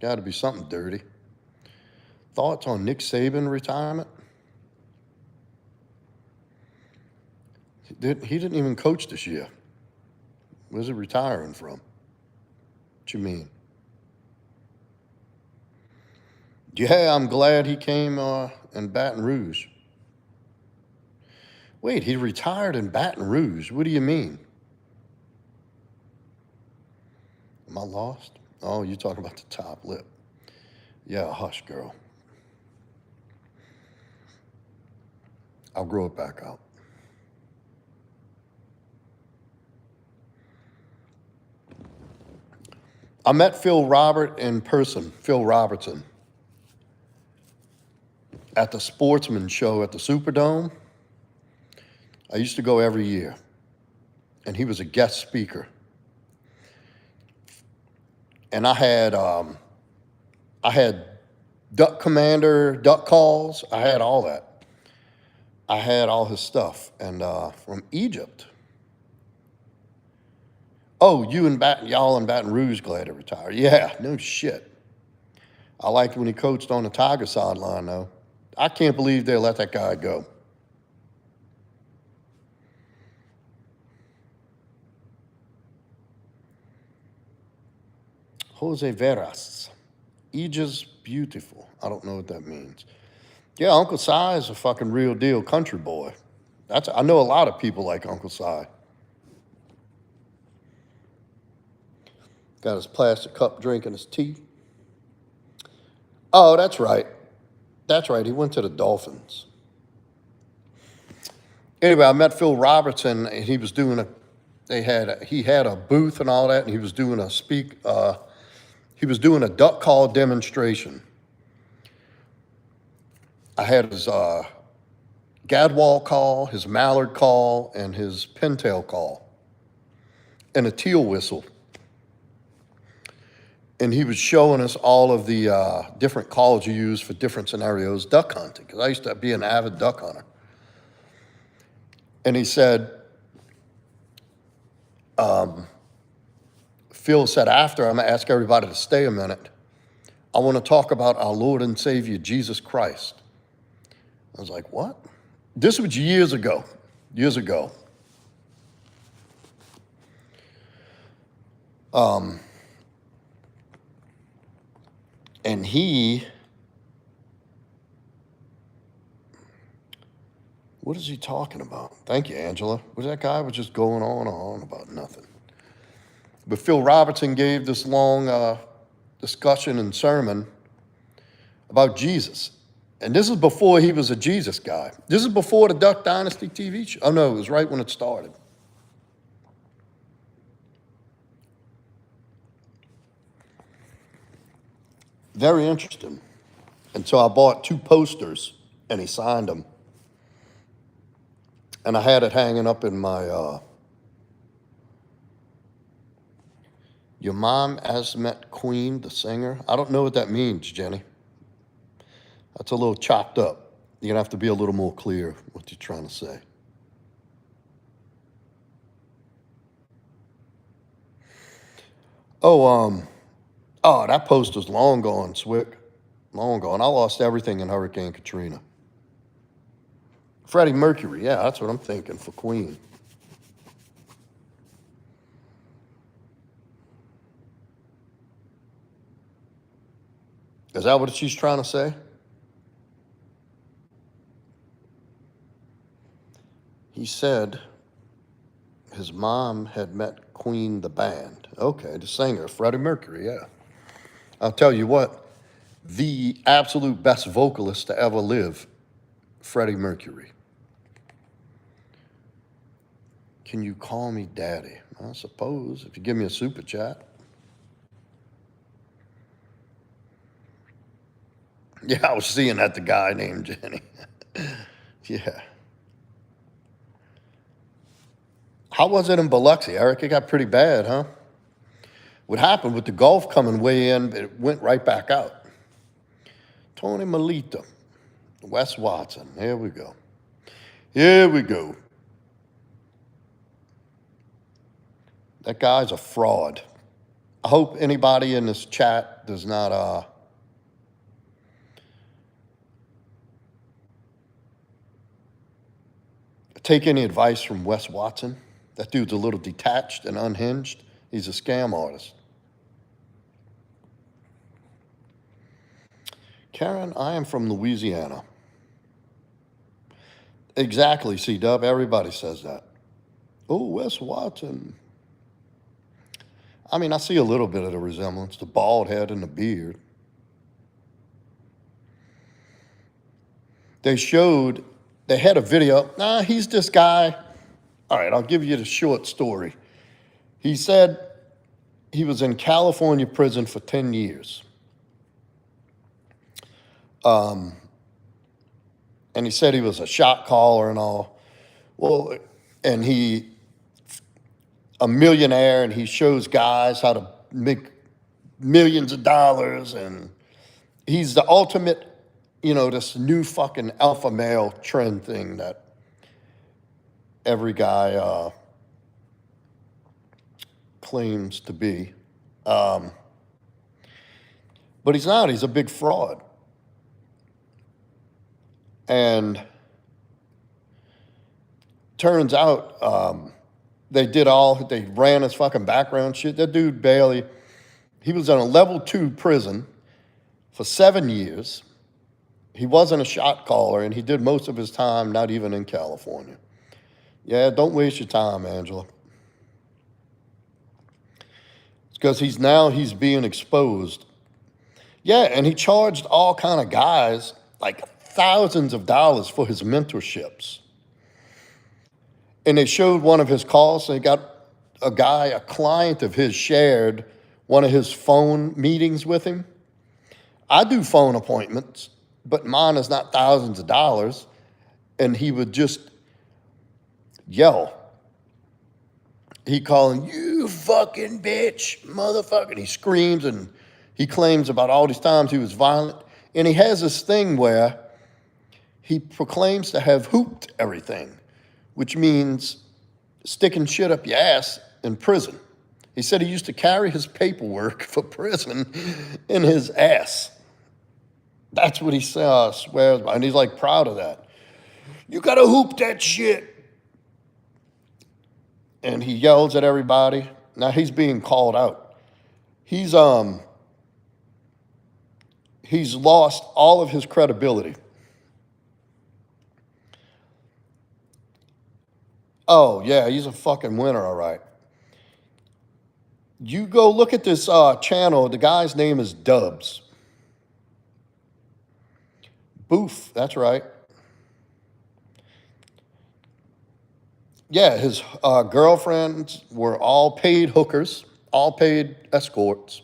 Got to be something dirty. Thoughts on Nick Saban retirement? He didn't even coach this year. Where's he retiring from? What you mean? Yeah, I'm glad he came in Baton Rouge. Wait, he retired in Baton Rouge. What do you mean? Am I lost? Oh, you talking about the top lip. Yeah, hush, girl. I'll grow it back out. I met Phil Robertson, at the Sportsman show at the Superdome. I used to go every year, and he was a guest speaker. And I had duck commander, duck calls. I had all that. I had all his stuff, and from Egypt. Oh, y'all in Baton Rouge glad to retire. Yeah, no shit. I liked when he coached on the Tiger sideline, though. I can't believe they let that guy go. Jose Veras. Aegis beautiful. I don't know what that means. Yeah, Uncle Si is a fucking real deal country boy. I know a lot of people like Uncle Si. Got his plastic cup drinking his tea. Oh, that's right. That's right. He went to the Dolphins. Anyway, I met Phil Robertson, and he was doing he had a booth and all that, and he was doing a duck call demonstration. I had his gadwall call, his mallard call, and his pintail call, and a teal whistle. And he was showing us all of the different calls you use for different scenarios duck hunting, because I used to be an avid duck hunter. And he said, Phil said, after, I'm going to ask everybody to stay a minute. I want to talk about our Lord and Savior, Jesus Christ. I was like, what? This was years ago. And what is he talking about? Thank you, Angela. That guy was just going on about nothing. But Phil Robertson gave this long discussion and sermon about Jesus. And this is before he was a Jesus guy. This is before the Duck Dynasty TV show. Oh, no, it was right when it started. Very interesting. And so I bought 2 posters, and he signed them. And I had it hanging up in my, Your Mom Has Met Queen, the singer. I don't know what that means, Jenny. That's a little chopped up. You're going to have to be a little more clear what you're trying to say. Oh, that poster's long gone, Swick. Long gone. I lost everything in Hurricane Katrina. Freddie Mercury, yeah, that's what I'm thinking for Queen. Is that what she's trying to say? He said his mom had met Queen the band. Okay, the singer, Freddie Mercury, yeah. I'll tell you what, the absolute best vocalist to ever live, Freddie Mercury. Can you call me daddy? I suppose, if you give me a super chat. Yeah, I was seeing that, the guy named Jenny. Yeah. How was it in Biloxi, Eric? It got pretty bad, huh? What happened with the Gulf coming way in, it went right back out. Tony Melito, Wes Watson, here we go. Here we go. That guy's a fraud. I hope anybody in this chat does not take any advice from Wes Watson. That dude's a little detached and unhinged. He's a scam artist. Karen, I am from Louisiana. Exactly, C-Dub. Everybody says that. Oh, Wes Watson. I mean, I see a little bit of the resemblance, the bald head and the beard. They had a video. Nah, he's this guy. All right, I'll give you the short story. He said he was in California prison for 10 years. And he said he was a shot caller and all. Well, and a millionaire, and he shows guys how to make millions of dollars, and he's the ultimate, this new fucking alpha male trend thing that every guy claims to be. But he's not. He's a big fraud. And turns out they ran his fucking background shit. That dude he was in a level 2 prison for 7 years. He wasn't a shot caller, and he did most of his time not even in California. Yeah, don't waste your time, Angela. It's because he's being exposed. Yeah, and he charged all kind of guys like thousands of dollars for his mentorships. And they showed one of his calls. They got a client of his shared one of his phone meetings with him. I do phone appointments, but mine is not thousands of dollars. And he would just yell. He calling, you fucking bitch, motherfucker. He screams, and he claims about all these times he was violent. And he has this thing where he proclaims to have hooped everything, which means sticking shit up your ass in prison. He said he used to carry his paperwork for prison in his ass. That's what he swears by, and he's like proud of that. You gotta hoop that shit. And he yells at everybody. Now he's being called out. He's lost all of his credibility. Oh, yeah, he's a fucking winner, all right. You go look at this channel. The guy's name is Dubs. Boof, that's right. Yeah, his girlfriends were all paid hookers, all paid escorts.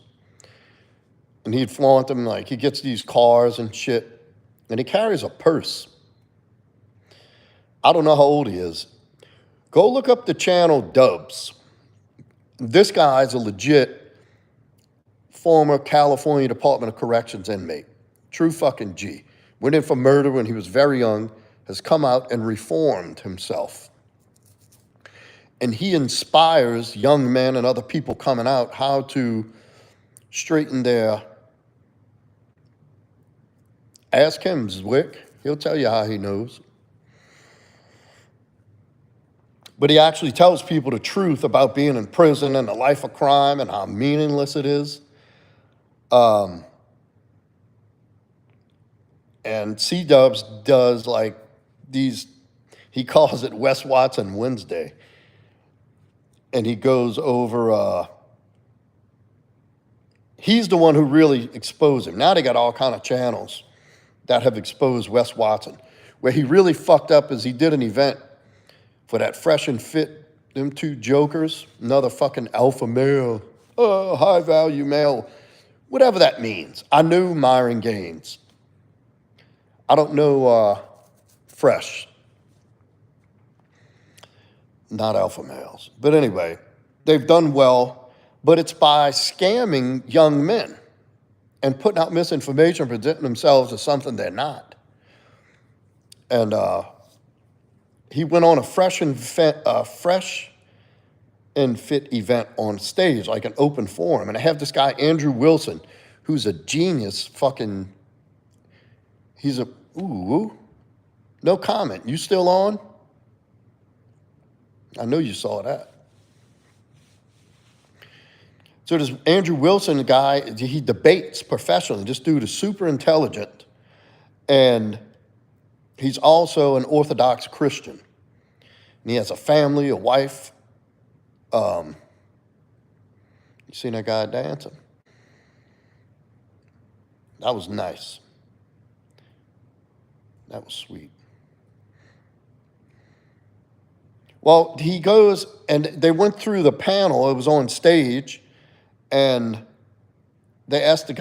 And he'd flaunt them, like he gets these cars and shit. And he carries a purse. I don't know how old he is. Go look up the channel Dubs. This guy's a legit former California Department of Corrections inmate. True fucking G. Went in for murder when he was very young, has come out and reformed himself. And he inspires young men and other people coming out how to straighten their... Ask him, Zwick. He'll tell you how he knows. But he actually tells people the truth about being in prison and the life of crime and how meaningless it is. And C-Dubs does like these, he calls it Wes Watson Wednesday. And he goes over, he's the one who really exposed him. Now they got all kind of channels that have exposed Wes Watson. Where he really fucked up is he did an event for that Fresh and Fit, them two jokers, another fucking alpha male, high value male, whatever that means. I knew Myron Gaines. I don't know Fresh, not alpha males. But anyway, they've done well, but it's by scamming young men and putting out misinformation, presenting themselves as something they're not. And he went on a fresh and fit event on stage, like an open forum. And I have this guy, Andrew Wilson, who's a genius fucking, he's a, ooh, no comment. You still on? I know you saw that. So this Andrew Wilson guy, he debates professionally. This dude is super intelligent. And he's also an Orthodox Christian. And he has a family, a wife. You seen that guy dancing? That was nice. That was sweet. Well, he goes, and they went through the panel. It was on stage, and they asked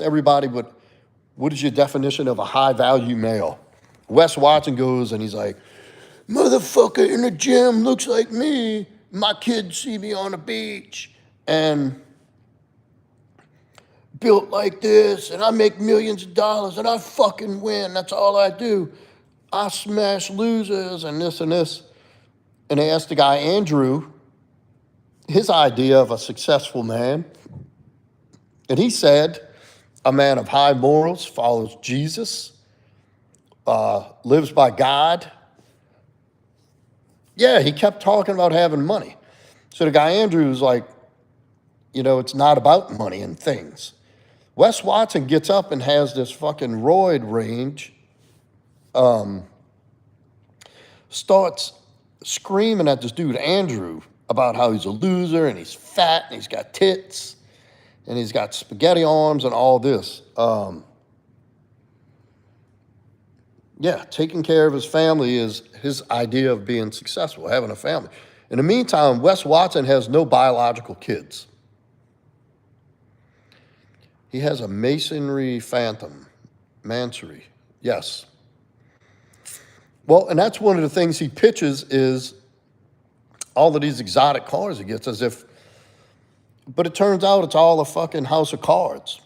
everybody, what is your definition of a high-value male? Wes Watson goes, and he's like, motherfucker in the gym looks like me. My kids see me on the beach, and built like this, and I make millions of dollars, and I fucking win. That's all I do. I smash losers and this and this. And they asked the guy, Andrew, his idea of a successful man. And he said, a man of high morals, follows Jesus, lives by God. Yeah, he kept talking about having money. So the guy, Andrew, was like, it's not about money and things. Wes Watson gets up and has this fucking roid range, starts screaming at this dude, Andrew, about how he's a loser and he's fat and he's got tits and he's got spaghetti arms and all this. Taking care of his family is his idea of being successful, having a family. In the meantime, Wes Watson has no biological kids. He has a masonry phantom, Mansory, yes. Well, and that's one of the things he pitches is all of these exotic cars he gets but it turns out it's all a fucking house of cards.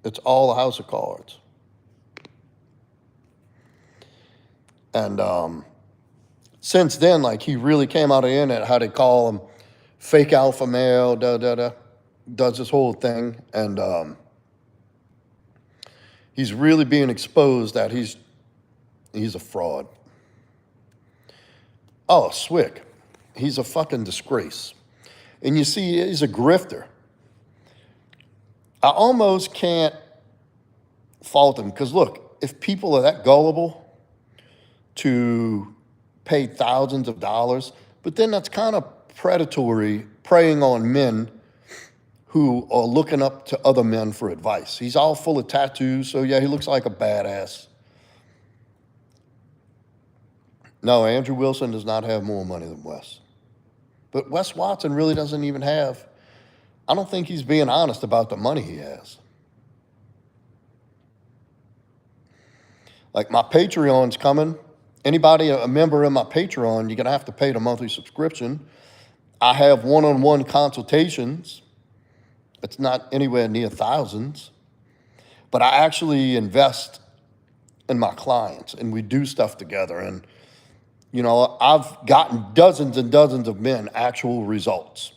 It's all a house of cards. And since then, like, he really came out of the internet, how they call him fake alpha male, does this whole thing. And he's really being exposed that he's a fraud. Oh, Swick, he's a fucking disgrace. And you see, he's a grifter. I almost can't fault him, because look, if people are that gullible to pay thousands of dollars, but then that's kind of predatory, preying on men who are looking up to other men for advice. He's all full of tattoos, so yeah, he looks like a badass. No, Andrew Wilson does not have more money than Wes. But Wes Watson really doesn't even have, I don't think he's being honest about the money he has. Like, my Patreon's coming. Anybody a member of my Patreon, you're going to have to pay the monthly subscription. I have one-on-one consultations. It's not anywhere near thousands. But I actually invest in my clients, and we do stuff together. And, I've gotten dozens and dozens of men actual results.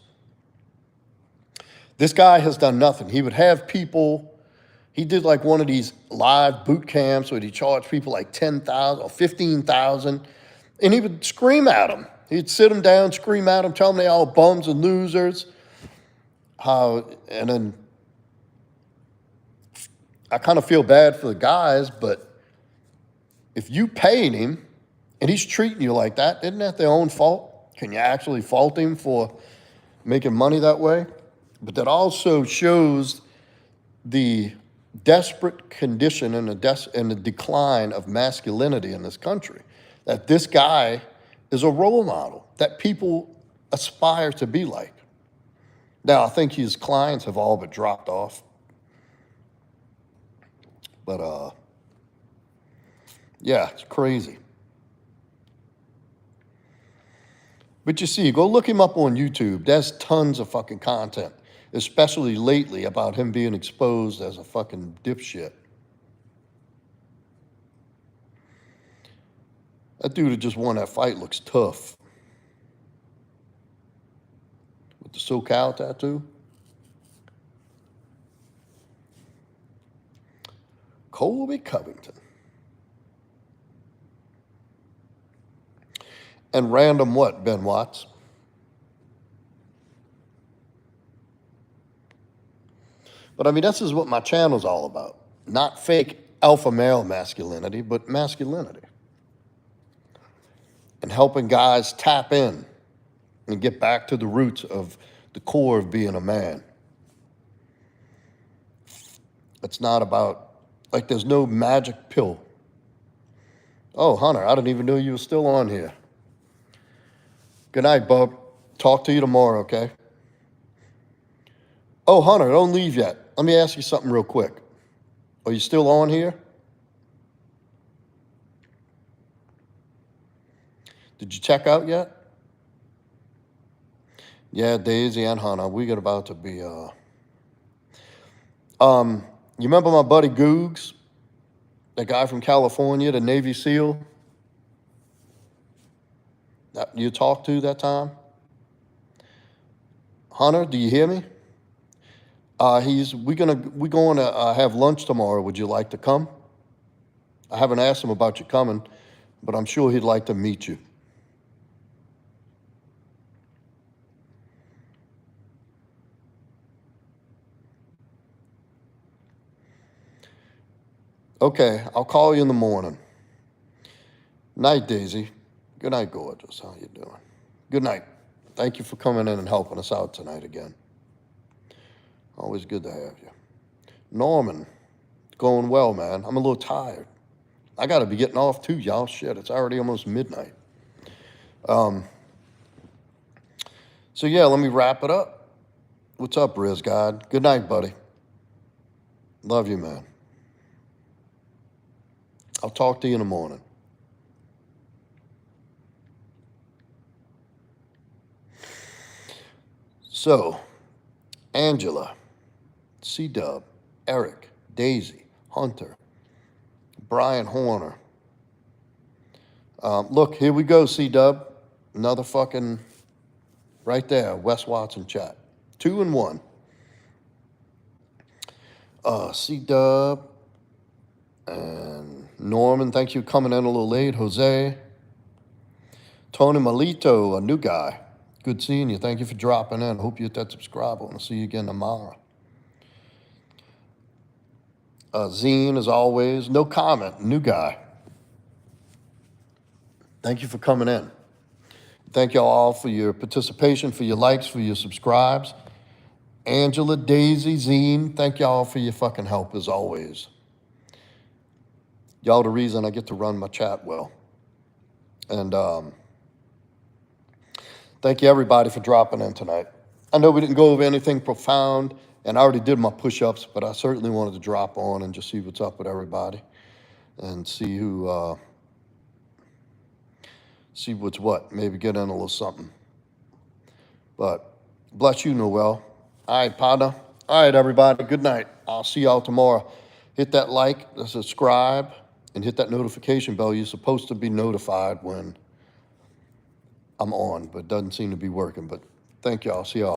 This guy has done nothing. He would have people, he did like one of these live boot camps where he charged people like $10,000 or $15,000, and he would scream at them. He'd sit them down, scream at them, tell them they all bums and losers. And then I kind of feel bad for the guys, but if you paid him and he's treating you like that, isn't that their own fault? Can you actually fault him for making money that way? But that also shows the desperate condition and the decline of masculinity in this country. That this guy is a role model that people aspire to be like. Now, I think his clients have all but dropped off. But, yeah, it's crazy. But you see, go look him up on YouTube. There's tons of fucking content, especially lately, about him being exposed as a fucking dipshit. That dude who just won that fight looks tough. With the SoCal tattoo. Colby Covington. And random what, Ben Watts? But I mean, this is what my channel's all about. Not fake alpha male masculinity, but masculinity. And helping guys tap in and get back to the roots of the core of being a man. It's not about, like, there's no magic pill. Oh, Hunter, I didn't even know you were still on here. Good night, bub. Talk to you tomorrow, okay? Oh, Hunter, don't leave yet. Let me ask you something real quick. Are you still on here? Did you check out yet? Yeah, Daisy and Hunter, we got about to be, you remember my buddy Googs? That guy from California, the Navy SEAL? That you talked to that time? Hunter, do you hear me? We're going to have lunch tomorrow. Would you like to come? I haven't asked him about you coming, but I'm sure he'd like to meet you. Okay, I'll call you in the morning. Night, Daisy. Good night, gorgeous. How you doing? Good night. Thank you for coming in and helping us out tonight again. Always good to have you. Norman, going well, man. I'm a little tired. I got to be getting off too, y'all. Shit, it's already almost midnight. So yeah, let me wrap it up. What's up, Riz God? Good night, buddy. Love you, man. I'll talk to you in the morning. So, Angela, C-Dub, Eric, Daisy, Hunter, Brian Horner. Look, here we go, C-Dub. Another fucking, right there, Wes Watson chat. 2 and 1. C-Dub and Norman, thank you for coming in a little late. Jose. Tony Malito, a new guy. Good seeing you. Thank you for dropping in. Hope you hit that subscribe button. I'll see you again tomorrow. Zine, as always. No comment. New guy. Thank you for coming in. Thank y'all all for your participation, for your likes, for your subscribes. Angela, Daisy, Zine, thank y'all for your fucking help, as always. Y'all the reason I get to run my chat well. And thank you, everybody, for dropping in tonight. I know we didn't go over anything profound, and I already did my push-ups, but I certainly wanted to drop on and just see what's up with everybody and see who, see what's what, maybe get in a little something. But bless you, Noel. All right, partner. All right, everybody, good night. I'll see y'all tomorrow. Hit that like, subscribe, and hit that notification bell. You're supposed to be notified when I'm on, but it doesn't seem to be working. But thank y'all. See y'all.